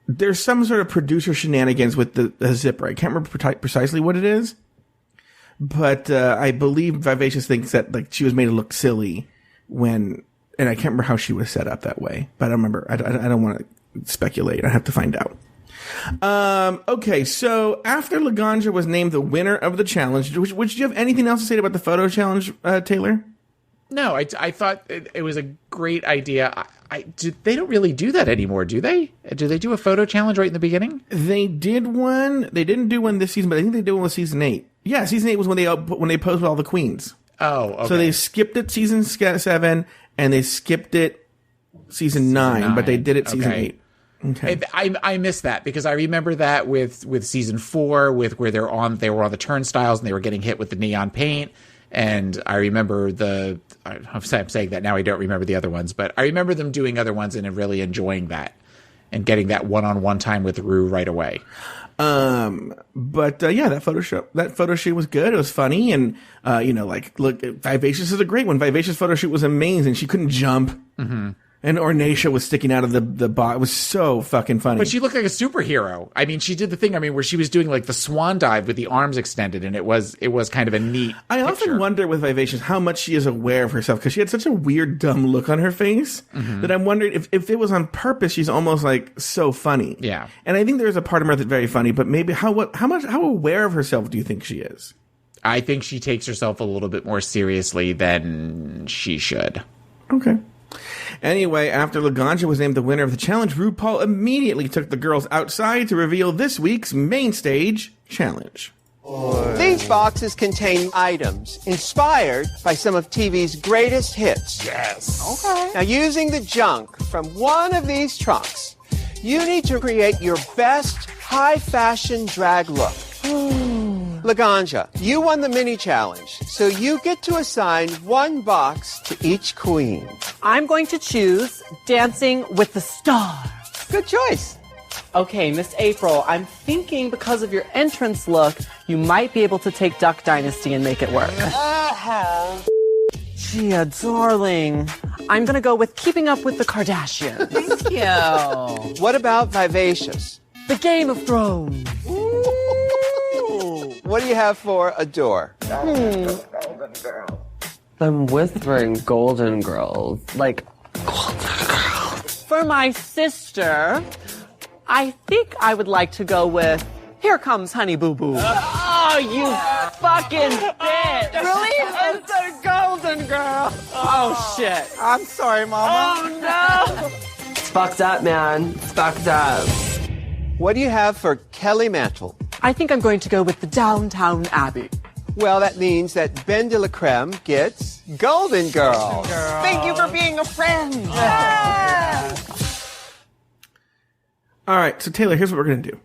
Speaker 2: there's some sort of producer shenanigans with the zipper. I can't remember precisely what it is, but I believe Vivacious thinks that like she was made to look silly and I can't remember how she was set up that way, but I don't remember. I don't want to speculate. I have to find out. Okay, so after Laganja was named the winner of the challenge, would you have anything else to say about the photo challenge, Taylor?
Speaker 3: No, I thought it was a great idea. They don't really do that anymore, do they? Do they do a photo challenge right in the beginning?
Speaker 2: They did one. They didn't do one this season, but I think they did one with season 8. Yeah, season 8 was when they posted all the queens.
Speaker 3: Oh, okay.
Speaker 2: So they skipped it season 7, and they skipped it season 9, but they did it season 8. Okay.
Speaker 3: I missed that because I remember that with season 4, with where they were on the turnstiles and they were getting hit with the neon paint. And I remember I'm saying that now, I don't remember the other ones, but I remember them doing other ones and really enjoying that and getting that one-on-one time with Ru right away.
Speaker 2: But yeah, that photo shoot was good. It was funny. And, look, Vivacious is a great one. Vivacious photo shoot was amazing. She couldn't jump. Mm-hmm. And Ornacia was sticking out of the box. It was so fucking funny.
Speaker 3: But she looked like a superhero. I mean, she did the thing, where she was doing like the swan dive with the arms extended, and it was kind of a neat
Speaker 2: I
Speaker 3: picture.
Speaker 2: Often wonder with Vivacious how much she is aware of herself, because she had such a weird, dumb look on her face that I'm wondering if it was on purpose. She's almost like so funny.
Speaker 3: Yeah.
Speaker 2: And I think there's a part of her that's very funny, but maybe how aware of herself do you think she is?
Speaker 3: I think she takes herself a little bit more seriously than she should.
Speaker 2: Okay. Anyway, after Laganja was named the winner of the challenge, RuPaul immediately took the girls outside to reveal this week's main stage challenge.
Speaker 5: These boxes contain items inspired by some of TV's greatest hits.
Speaker 14: Yes.
Speaker 5: Okay. Now, using the junk from one of these trunks, you need to create your best high-fashion drag look. Laganja, you won the mini challenge, so you get to assign one box to each queen.
Speaker 10: I'm going to choose Dancing with the Stars.
Speaker 5: Good choice.
Speaker 6: Okay, Miss April, I'm thinking because of your entrance look, you might be able to take Duck Dynasty and make it work. Gia, darling, I'm gonna go with Keeping Up with the Kardashians.
Speaker 10: Thank you.
Speaker 5: What about Vivacious?
Speaker 10: The Game of Thrones.
Speaker 5: what do you have for Adore?
Speaker 6: I'm whispering Golden Girls. Like,
Speaker 10: For my sister, I think I would like to go with Here Comes Honey Boo Boo.
Speaker 6: oh, you fucking bitch!
Speaker 10: Really? It's a Golden Girl. Oh, shit.
Speaker 13: I'm sorry, Mama.
Speaker 10: Oh, no.
Speaker 6: It's fucked up, man. It's fucked up.
Speaker 5: What do you have for Kelly Mantle?
Speaker 10: I think I'm going to go with the Downtown Abbey.
Speaker 5: Well, that means that Ben de la Creme gets Golden Girl.
Speaker 13: Thank you for being a friend.
Speaker 2: All right, so Taylor, here's what we're going to do.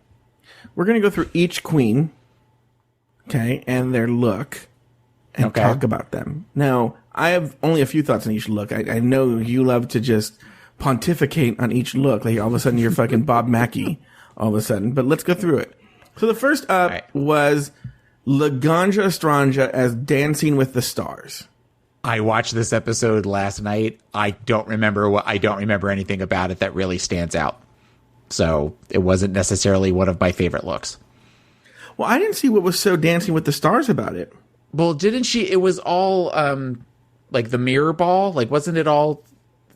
Speaker 2: We're going to go through each queen, okay, and their look, and talk about them. Now, I have only a few thoughts on each look. I know you love to just pontificate on each look. Like, all of a sudden, you're fucking Bob Mackie all of a sudden. But let's go through it. So the first up was Laganja Estranja as Dancing with the Stars.
Speaker 3: I watched this episode last night. I don't remember anything about it that really stands out. So it wasn't necessarily one of my favorite looks.
Speaker 2: Well, I didn't see what was so Dancing with the Stars about it.
Speaker 3: Well, didn't she? It was all like the mirror ball. Like, wasn't it all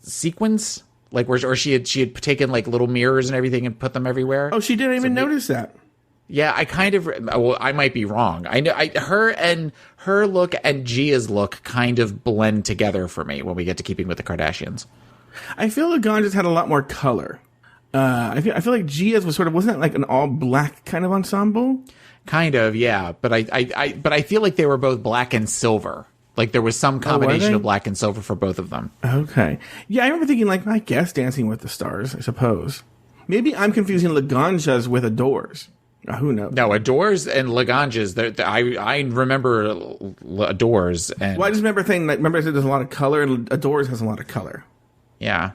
Speaker 3: sequins? Like, or she had taken like little mirrors and everything and put them everywhere.
Speaker 2: Oh, she didn't even notice that.
Speaker 3: Yeah, I kind of. Well, I might be wrong. I know her look and Gia's look kind of blend together for me when we get to Keeping with the Kardashians.
Speaker 2: I feel Laganja's had a lot more color. I feel like Gia's was wasn't it like an all black kind of ensemble?
Speaker 3: Kind of, yeah. But I feel like they were both black and silver. Like there was some combination of black and silver for both of them. Okay.
Speaker 2: Yeah, I remember thinking I guess Dancing with the Stars, I suppose. Maybe I'm confusing Laganja's with Adore's. Who knows?
Speaker 3: No, Adore's and Laganja's. I remember Adore's. And
Speaker 2: well, I just remember saying, remember I said there's a lot of color, and Adore's has a lot of color.
Speaker 3: Yeah.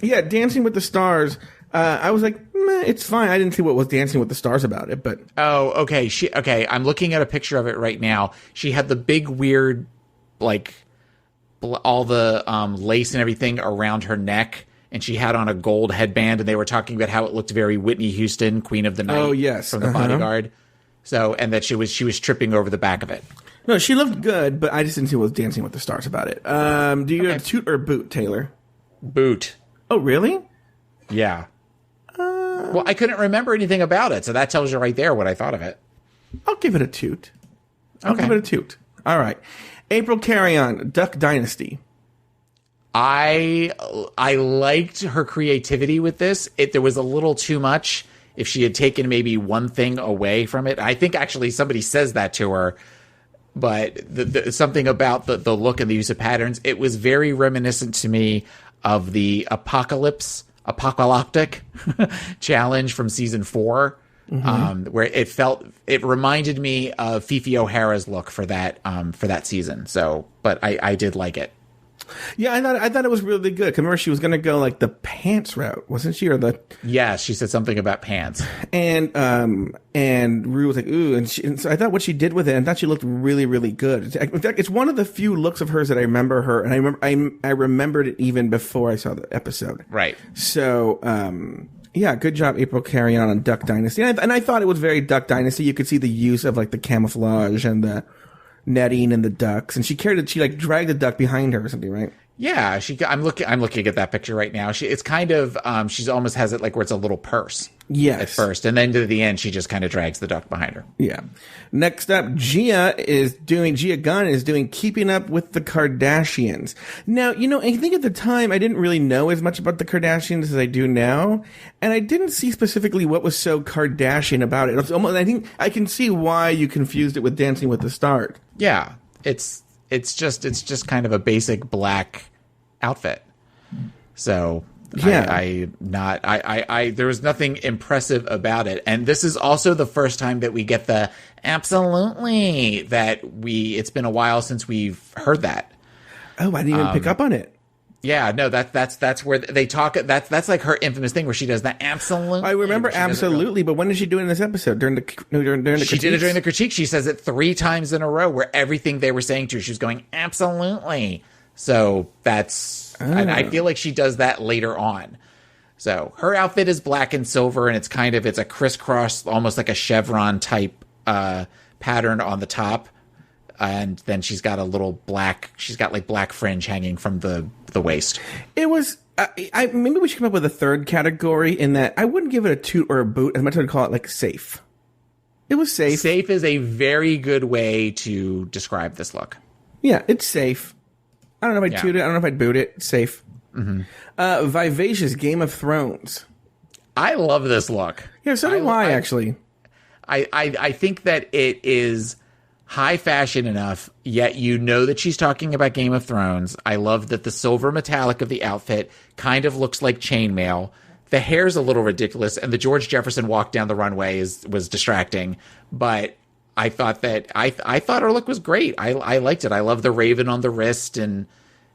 Speaker 2: Yeah, Dancing with the Stars. I was like, meh, it's fine. I didn't see what was Dancing with the Stars about it, but
Speaker 3: oh, okay. I'm looking at a picture of it right now. She had the big weird, all the lace and everything around her neck. And she had on a gold headband, and they were talking about how it looked very Whitney Houston, Queen of the Night.
Speaker 2: Oh, yes.
Speaker 3: From The Bodyguard. So, and that she was tripping over the back of it.
Speaker 2: No, she looked good, but I just didn't see what was Dancing with the Stars about it. Do you have toot or boot, Taylor?
Speaker 3: Boot.
Speaker 2: Oh, really?
Speaker 3: Yeah. Well, I couldn't remember anything about it, so that tells you right there what I thought of it.
Speaker 2: I'll give it a toot. I'll give it a toot. All right. April Carrion, Duck Dynasty.
Speaker 3: I liked her creativity with this. There was a little too much. If she had taken maybe one thing away from it, I think actually somebody says that to her. But something about the look and the use of patterns, it was very reminiscent to me of the apocalyptic challenge from season 4, where it reminded me of Fifi O'Hara's look for that season. So, but I did like it.
Speaker 2: Yeah, I thought it was really good. 'Cause remember, she was going to go the pants route, wasn't she?
Speaker 3: Yeah, she said something about pants.
Speaker 2: And Rue was like, ooh, and so I thought what she did with it, I thought she looked really, really good. In fact, it's one of the few looks of hers that I remember her, and I remembered it even before I saw the episode.
Speaker 3: Right.
Speaker 2: So, yeah, good job, April Carrion on Duck Dynasty. And I thought it was very Duck Dynasty. You could see the use of the camouflage and the netting and the ducks, and she dragged the duck behind her or something, right?
Speaker 3: Yeah, I'm looking at that picture right now. It's kind of she almost has it where it's a little purse.
Speaker 2: Yes.
Speaker 3: At first, and then to the end, she just kind of drags the duck behind her.
Speaker 2: Yeah. Next up, Gia Gunn is doing Keeping Up with the Kardashians. Now, I think at the time I didn't really know as much about the Kardashians as I do now, and I didn't see specifically what was so Kardashian about it. I think I can see why you confused it with Dancing with the Stars.
Speaker 3: Yeah, it's just kind of a basic black outfit. So. Yeah, there was nothing impressive about it. And this is also the first time that we get the absolutely it's been a while since we've heard that.
Speaker 2: Oh, I didn't even pick up on it.
Speaker 3: Yeah, no, that's where they talk. That's like her infamous thing where she does the absolutely.
Speaker 2: I remember absolutely, but when did she do it in this episode? During the critiques?
Speaker 3: She did it during the critique. She says it 3 times in a row where everything they were saying to her, she was going absolutely. So that's. I feel like she does that later on. So her outfit is black and silver, and it's a crisscross, almost like a chevron type pattern on the top. And then she's got black fringe hanging from the waist.
Speaker 2: It was, maybe we should come up with a third category in that I wouldn't give it a toot or a boot as much as I'd call it like safe. It was safe.
Speaker 3: Safe is a very good way to describe this look.
Speaker 2: Yeah, it's safe. I don't know if I'd toot it. I don't know if I'd boot it. It's safe.
Speaker 3: Mm-hmm.
Speaker 2: Vivacious Game of Thrones.
Speaker 3: I love this look.
Speaker 2: Yeah, so do I actually.
Speaker 3: I think that it is high fashion enough, yet you know that she's talking about Game of Thrones. I love that the silver metallic of the outfit kind of looks like chainmail. The hair's a little ridiculous, and the George Jefferson walk down the runway was distracting. But I thought that I thought her look was great. I liked it. I love the raven on the wrist, and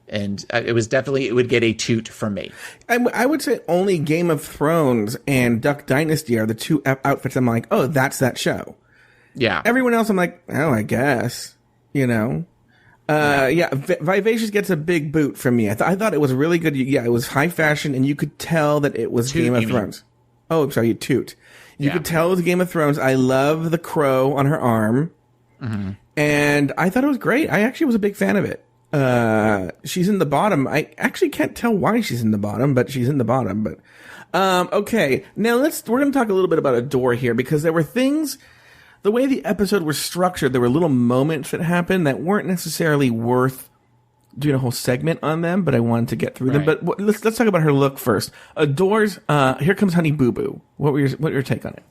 Speaker 3: it was definitely, it would get a toot from me.
Speaker 2: I would say only Game of Thrones and Duck Dynasty are the two outfits I'm like, oh, that's that show.
Speaker 3: Yeah.
Speaker 2: Everyone else I'm like, oh, I guess, you know. Vivacious gets a big boot from me. I thought it was really good. Yeah, it was high fashion, and you could tell that it was Game of Thrones. Oh, I'm sorry, you toot. You could tell it was Game of Thrones. I love the crow on her arm.
Speaker 3: Mm-hmm.
Speaker 2: And I thought it was great. I actually was a big fan of it. She's in the bottom. I actually can't tell why she's in the bottom, but she's in the bottom. But okay, now we're going to talk a little bit about Adore here, because there were things, the way the episode was structured, there were little moments that happened that weren't necessarily worth doing a whole segment on them, but I wanted to get through them. But let's talk about her look first. Adore's Here Comes Honey Boo Boo. What was your take on it?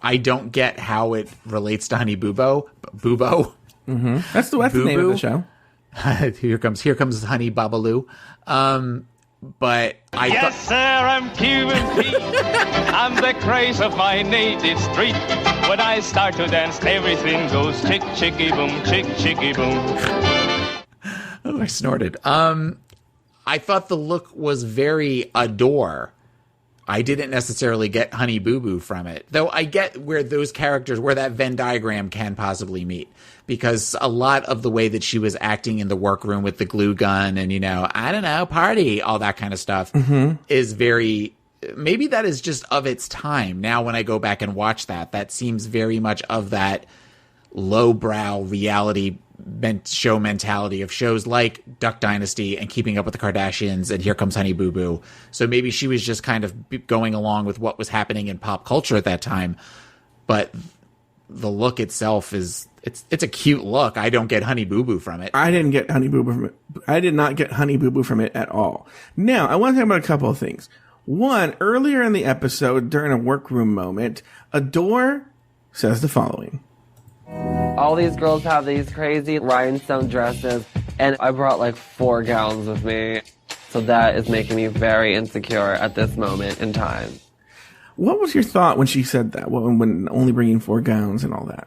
Speaker 3: I don't get how it relates to Honey Boo Boo.
Speaker 2: Mm-hmm. That's the name of the show.
Speaker 3: Here comes Honey Babaloo. But
Speaker 4: yes, sir, I'm Cuban Pete. I'm the craze of my native street. When I start to dance, everything goes chick, chicky, boom, chick, chicky, boom.
Speaker 3: Oh, I snorted. I thought the look was very Adore. I didn't necessarily get Honey Boo Boo from it, though I get where those characters, where that Venn diagram can possibly meet, because a lot of the way that she was acting in the workroom with the glue gun and, I don't know, party, all that kind of stuff is very, maybe that is just of its time. Now, when I go back and watch that seems very much of that lowbrow reality show mentality of shows like Duck Dynasty and Keeping Up with the Kardashians and Here Comes Honey Boo Boo. So maybe she was just kind of going along with what was happening in pop culture at that time. But the look itself it's a cute look. I don't get Honey Boo Boo from it.
Speaker 2: I didn't get Honey Boo Boo from it. I did not get Honey Boo Boo from it at all. Now, I want to talk about a couple of things. One, earlier in the episode, during a workroom moment, Adore says the following.
Speaker 6: All these girls have these crazy rhinestone dresses, and I brought like 4 gowns with me. So that is making me very insecure at this moment in time.
Speaker 2: What was your thought when she said that, when only bringing 4 gowns and all that?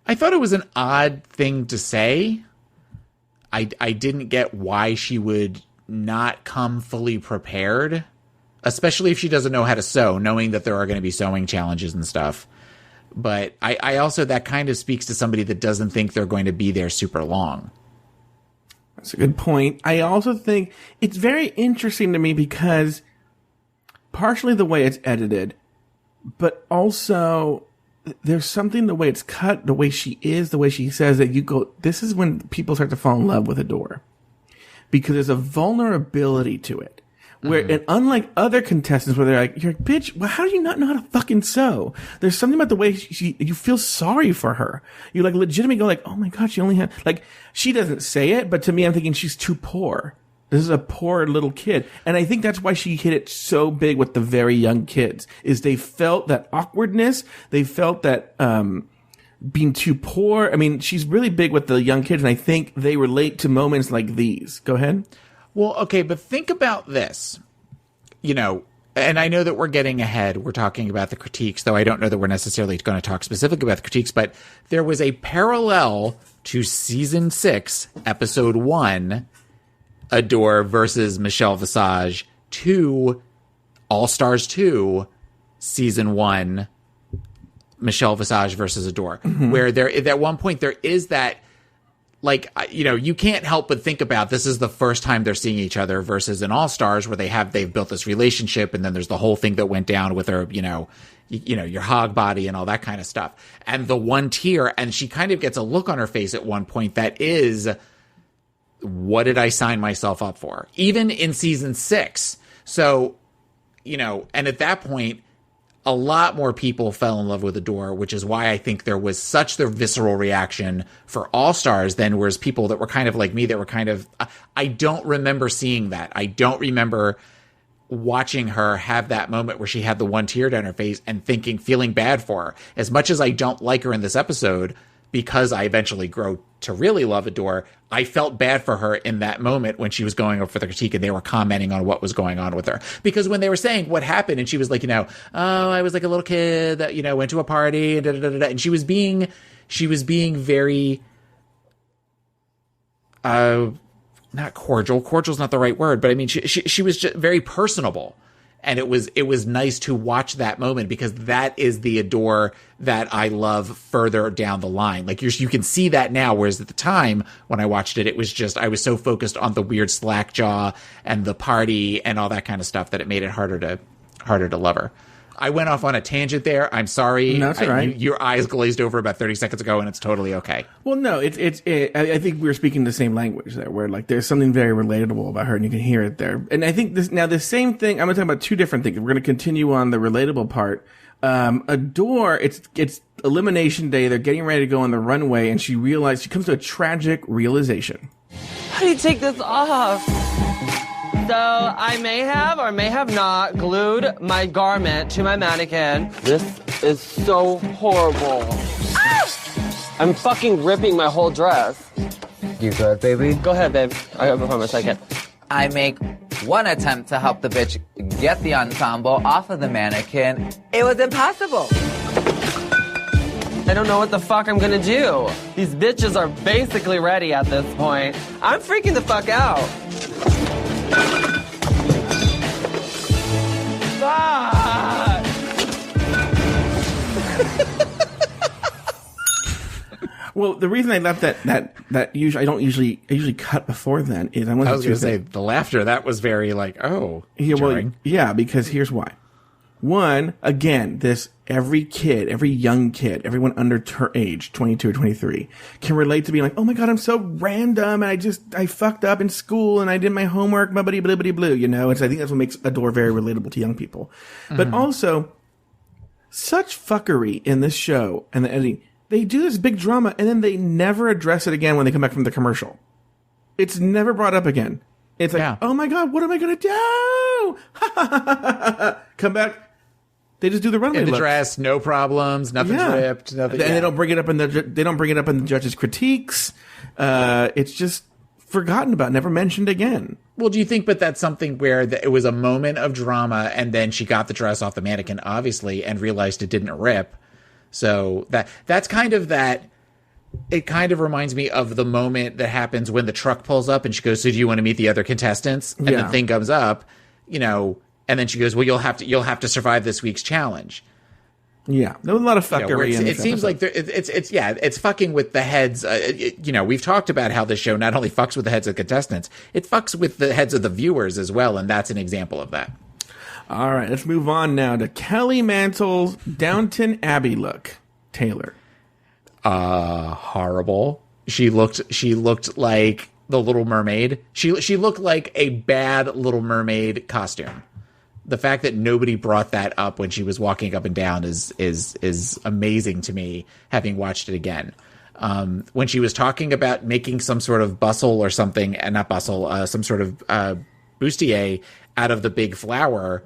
Speaker 3: I thought it was an odd thing to say. I didn't get why she would not come fully prepared, especially if she doesn't know how to sew, knowing that there are going to be sewing challenges and stuff. But I also, that kind of speaks to somebody that doesn't think they're going to be there super long.
Speaker 2: That's a good point. I also think it's very interesting to me because partially the way it's edited, but also there's something the way it's cut, the way she is, the way she says that you go, this is when people start to fall in love with Adore. Because there's a vulnerability to it. Where, and unlike other contestants where they're like, you're a bitch, well, how do you not know how to fucking sew? There's something about the way you feel sorry for her. You like legitimately go like, oh my God, she only had, like, she doesn't say it, but to me, I'm thinking she's too poor. This is a poor little kid. And I think that's why she hit it so big with the very young kids, is they felt that awkwardness. They felt that, being too poor. I mean, she's really big with the young kids, and I think they relate to moments like these. Go ahead.
Speaker 3: Well, okay, but think about this, and I know that we're getting ahead. We're talking about the critiques, though I don't know that we're necessarily going to talk specifically about the critiques, but there was a parallel to season 6, episode 1, Adore versus Michelle Visage, to All Stars 2, season 1, Michelle Visage versus Adore, where there, at one point, there is that you can't help but think about this is the first time they're seeing each other versus in All Stars where they've built this relationship, and then there's the whole thing that went down with her, your hog body and all that kind of stuff. And the one tear, and she kind of gets a look on her face at one point that is, what did I sign myself up for? Even in season 6. So, and at that point, a lot more people fell in love with Adore, which is why I think there was such the visceral reaction for All Stars than whereas people that were kind of like me that were kind of, I don't remember seeing that. I don't remember watching her have that moment where she had the one tear down her face and feeling bad for her. As much as I don't like her in this episode, because I eventually grow to really love Adore, I felt bad for her in that moment when she was going over for the critique and they were commenting on what was going on with her. Because when they were saying what happened and she was like, oh, I was like a little kid that, went to a party and and she was being very, not cordial. Cordial's not the right word, but I mean, she was just very personable. And it was nice to watch that moment because that is the Adore that I love further down the line. Like you can see that now, whereas at the time when I watched it, it was just, I was so focused on the weird slack jaw and the party and all that kind of stuff that it made it harder to love her. I went off on a tangent there. I'm sorry.
Speaker 2: No, that's all right.
Speaker 3: Your eyes glazed over about 30 seconds ago, and it's totally okay.
Speaker 2: Well, no, I think we were speaking the same language there, where like there's something very relatable about her, and you can hear it there. And I think the same thing. I'm going to talk about two different things. We're going to continue on the relatable part. Adore, it's elimination day. They're getting ready to go on the runway, and she comes to a tragic realization.
Speaker 6: How do you take this off? So I may have or may have not glued my garment to my mannequin. This is so horrible. Ah! I'm fucking ripping my whole dress.
Speaker 9: You good, baby?
Speaker 6: Go ahead, babe. I have it for a second.
Speaker 9: I make one attempt to help the bitch get the ensemble off of the mannequin. It was impossible.
Speaker 6: I don't know what the fuck I'm gonna do. These bitches are basically ready at this point. I'm freaking the fuck out. Fuck!
Speaker 2: Well, the reason I left that usually I usually cut before then is I was going to
Speaker 3: say the laughter that was very like
Speaker 2: because here's why. One, again, every young kid, everyone under age 22 or 23 can relate to being like, oh my God, I'm so random. And I fucked up in school and I did my homework, blibbity blibbity blue, And so I think that's what makes Adore very relatable to young people. Mm-hmm. But also such fuckery in this show and the editing. They do this big drama and then they never address it again when they come back from the commercial. It's never brought up again. It's like, oh my God, what am I going to do? Come back. They just do the runway
Speaker 3: in the
Speaker 2: looks.
Speaker 3: Dress, no problems, nothing's ripped, nothing.
Speaker 2: And they don't bring it up in the judges' critiques. It's just forgotten about, never mentioned again.
Speaker 3: Well, do you think, but that's something where it was a moment of drama, and then she got the dress off the mannequin, obviously, and realized it didn't rip. So that's kind of that. It kind of reminds me of the moment that happens when the truck pulls up, and she goes, "So do you want to meet the other contestants?" And the thing comes up, And then she goes, "Well, you'll have to survive this week's challenge."
Speaker 2: Yeah, there was a lot of fuckery.
Speaker 3: It seems like it's fucking with the heads. We've talked about how this show not only fucks with the heads of contestants, it fucks with the heads of the viewers as well, and that's an example of that.
Speaker 2: All right, let's move on now to Kelly Mantle's Downton Abbey look. Taylor,
Speaker 3: horrible. She looked like the Little Mermaid. She looked like a bad Little Mermaid costume. The fact that nobody brought that up when she was walking up and down is amazing to me, having watched it again. When she was talking about making some sort of bustle or something, and not bustle, some sort of bustier out of the big flower,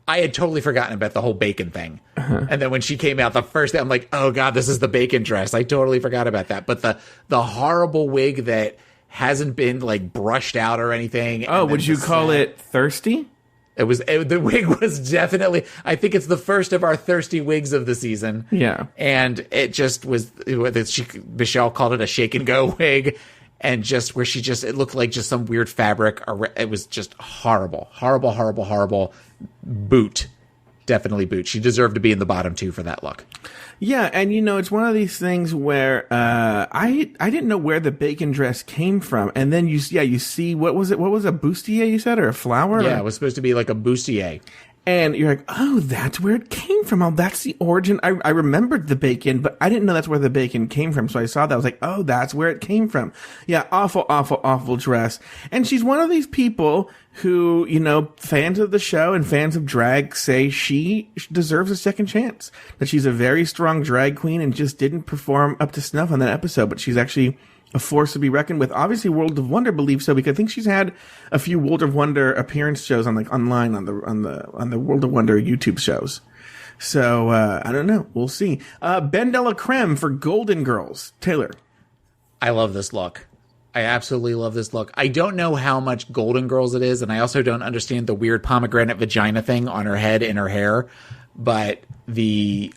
Speaker 3: I had totally forgotten about the whole bacon thing. Uh-huh. And then when she came out the first day, I'm like, oh God, this is the bacon dress. I totally forgot about that. But the horrible wig that hasn't been like brushed out or anything.
Speaker 2: Oh, would you call it thirsty?
Speaker 3: The wig was definitely, I think it's the first of our thirsty wigs of the season.
Speaker 2: Yeah.
Speaker 3: And it just was, Michelle called it a shake and go wig. And just where it looked like just some weird fabric. It was just horrible boot. definitely boot. She deserved to be in the bottom 2 for that look.
Speaker 2: Yeah, and it's one of these things where I didn't know where the bacon dress came from, and then you see what was it? What was a bustier you said, or a flower?
Speaker 3: Yeah, it was supposed to be like a bustier.
Speaker 2: And you're like, oh, that's where it came from. Oh, that's the origin. I remembered the bacon, but I didn't know that's where the bacon came from. So I saw that. I was like, oh, that's where it came from. Yeah, awful, awful, awful dress. And she's one of these people who, fans of the show and fans of drag say she deserves a second chance. That she's a very strong drag queen and just didn't perform up to snuff on that episode. But she's actually a force to be reckoned with. Obviously, World of Wonder believes so, because I think she's had a few World of Wonder appearance shows online on the World of Wonder YouTube shows. So I don't know. We'll see. Ben de la Creme for Golden Girls. Taylor,
Speaker 3: I love this look. I absolutely love this look. I don't know how much Golden Girls it is, and I also don't understand the weird pomegranate vagina thing on her head and her hair. But the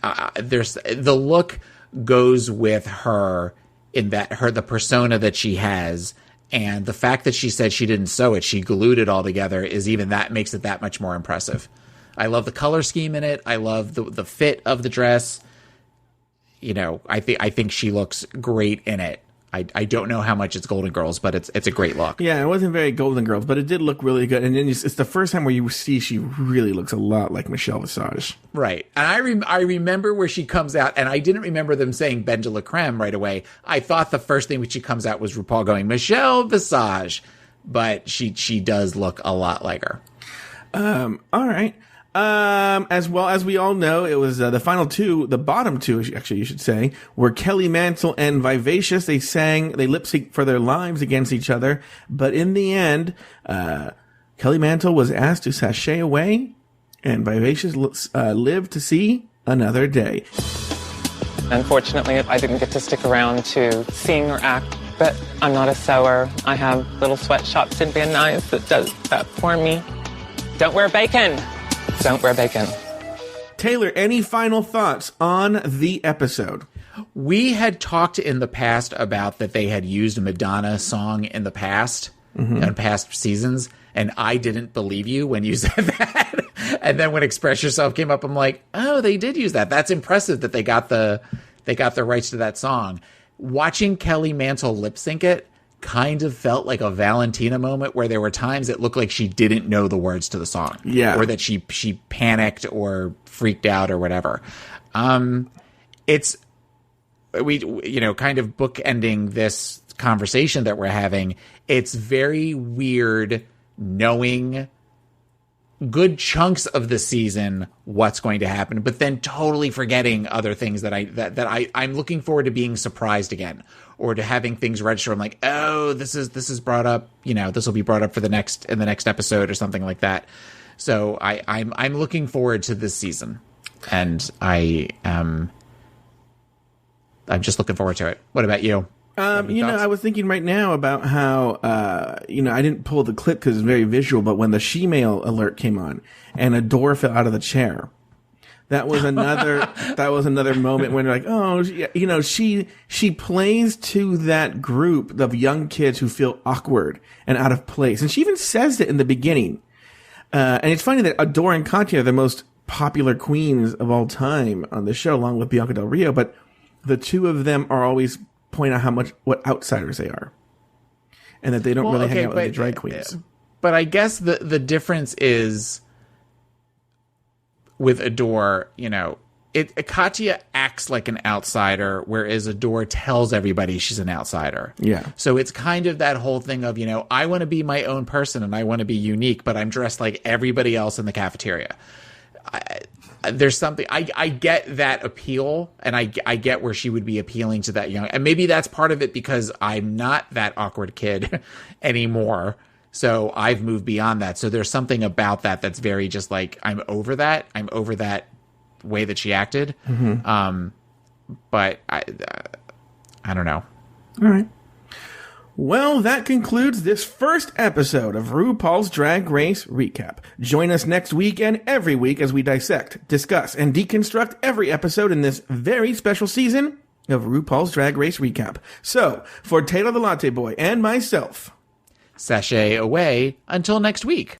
Speaker 3: look goes with her. In that the persona that she has, and the fact that she said she didn't sew it, she glued it all together, is even that makes it that much more impressive. I love the color scheme in it. I love the fit of the dress. I think she looks great in it. I don't know how much it's Golden Girls, but it's a great look.
Speaker 2: Yeah, it wasn't very Golden Girls, but it did look really good. And then it's the first time where you see she really looks a lot like Michelle Visage.
Speaker 3: Right. And I remember where she comes out, and I didn't remember them saying Ben de la Creme right away. I thought the first thing when she comes out was RuPaul going, Michelle Visage. But she does look a lot like her.
Speaker 2: All right. As well as we all know, it was the final 2, the bottom 2, actually, you should say, were Kelly Mantle and Vivacious. They lip synced for their lives against each other. But in the end, Kelly Mantle was asked to sashay away, and Vivacious lived to see another day.
Speaker 12: Unfortunately, I didn't get to stick around to seeing her act, but I'm not a sewer. I have little sweatshops in Van Nuys that does that for me. Don't wear bacon. Don't wear bacon.
Speaker 2: Taylor, any final thoughts on the episode?
Speaker 3: We had talked in the past about that they had used a Madonna song in the past, in past seasons, and I didn't believe you when you said that. And then when Express Yourself came up, I'm like, oh, they did use that. That's impressive that they got the rights to that song. Watching Kelly Mantle lip sync it kind of felt like a Valentina moment where there were times it looked like she didn't know the words to the song.
Speaker 2: Yeah.
Speaker 3: Or that she panicked or freaked out or whatever. It's, kind of bookending this conversation that we're having. It's very weird knowing good chunks of the season what's going to happen, but then totally forgetting other things that I'm looking forward to being surprised again, or to having things register. I'm like, oh, this is brought up, this will be brought up for the next episode or something like that. So I'm looking forward to this season, and I'm just looking forward to it. What about you?
Speaker 2: I was thinking right now about how, I didn't pull the clip because it's very visual, but when the she-mail alert came on and a door fell out of the chair, that was another moment when you're like, oh, she plays to that group of young kids who feel awkward and out of place. And she even says it in the beginning. And it's funny that Adore and Katya are the most popular queens of all time on the show, along with Bianca Del Rio, but the two of them are always point out what outsiders they are, and that they don't really hang out with the drag queens.
Speaker 3: But I guess the difference is with Adore, Katya acts like an outsider, whereas Adore tells everybody she's an outsider.
Speaker 2: Yeah.
Speaker 3: So it's kind of that whole thing of, I want to be my own person and I want to be unique, but I'm dressed like everybody else in the cafeteria. There's something I get that appeal, and I get where she would be appealing to that young, and maybe that's part of it because I'm not that awkward kid anymore. So I've moved beyond that. So there's something about that that's very just like, I'm over that way that she acted.
Speaker 2: Mm-hmm.
Speaker 3: But I don't know.
Speaker 2: All right. Well, that concludes this first episode of RuPaul's Drag Race Recap. Join us next week and every week as we dissect, discuss, and deconstruct every episode in this very special season of RuPaul's Drag Race Recap. So, for Taylor the Latte Boy and myself,
Speaker 3: sashay away until next week.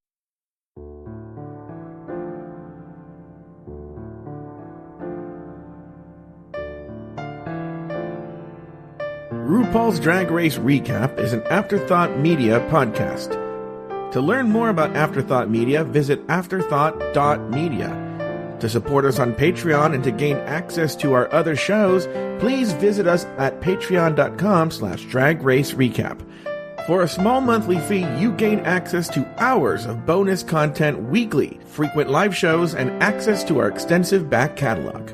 Speaker 2: RuPaul's Drag Race Recap is an Afterthought Media podcast. To learn more about Afterthought Media, visit afterthought.media. To support us on Patreon and to gain access to our other shows, please visit us at patreon.com/dragracerecap. For a small monthly fee, you gain access to hours of bonus content weekly, frequent live shows, and access to our extensive back catalog.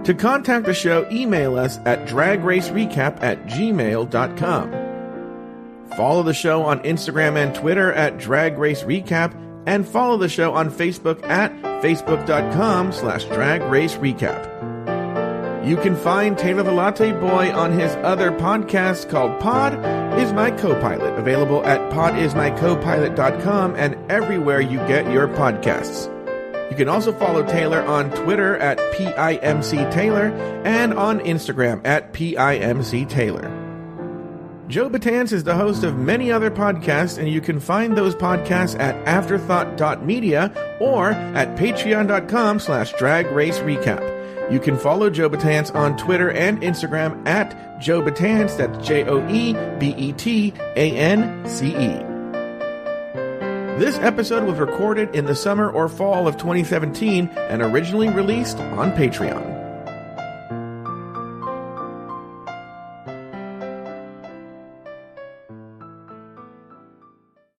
Speaker 2: To contact the show, email us at dragracerecap@gmail.com. Follow the show on Instagram and Twitter at Drag Race Recap, and follow the show on Facebook at facebook.com/dragracerecap. You can find Taylor the Latte Boy on his other podcast called Pod Is My Co-Pilot, available at podismycopilot.com and everywhere you get your podcasts. You can also follow Taylor on Twitter at PIMCTaylor and on Instagram at PIMCTaylor. Joe Betance is the host of many other podcasts, and you can find those podcasts at afterthought.media or at patreon.com/dragracerecap. You can follow Joe Betance on Twitter and Instagram at Joe Betance, that's JoeBetance. This episode was recorded in the summer or fall of 2017 and originally released on Patreon.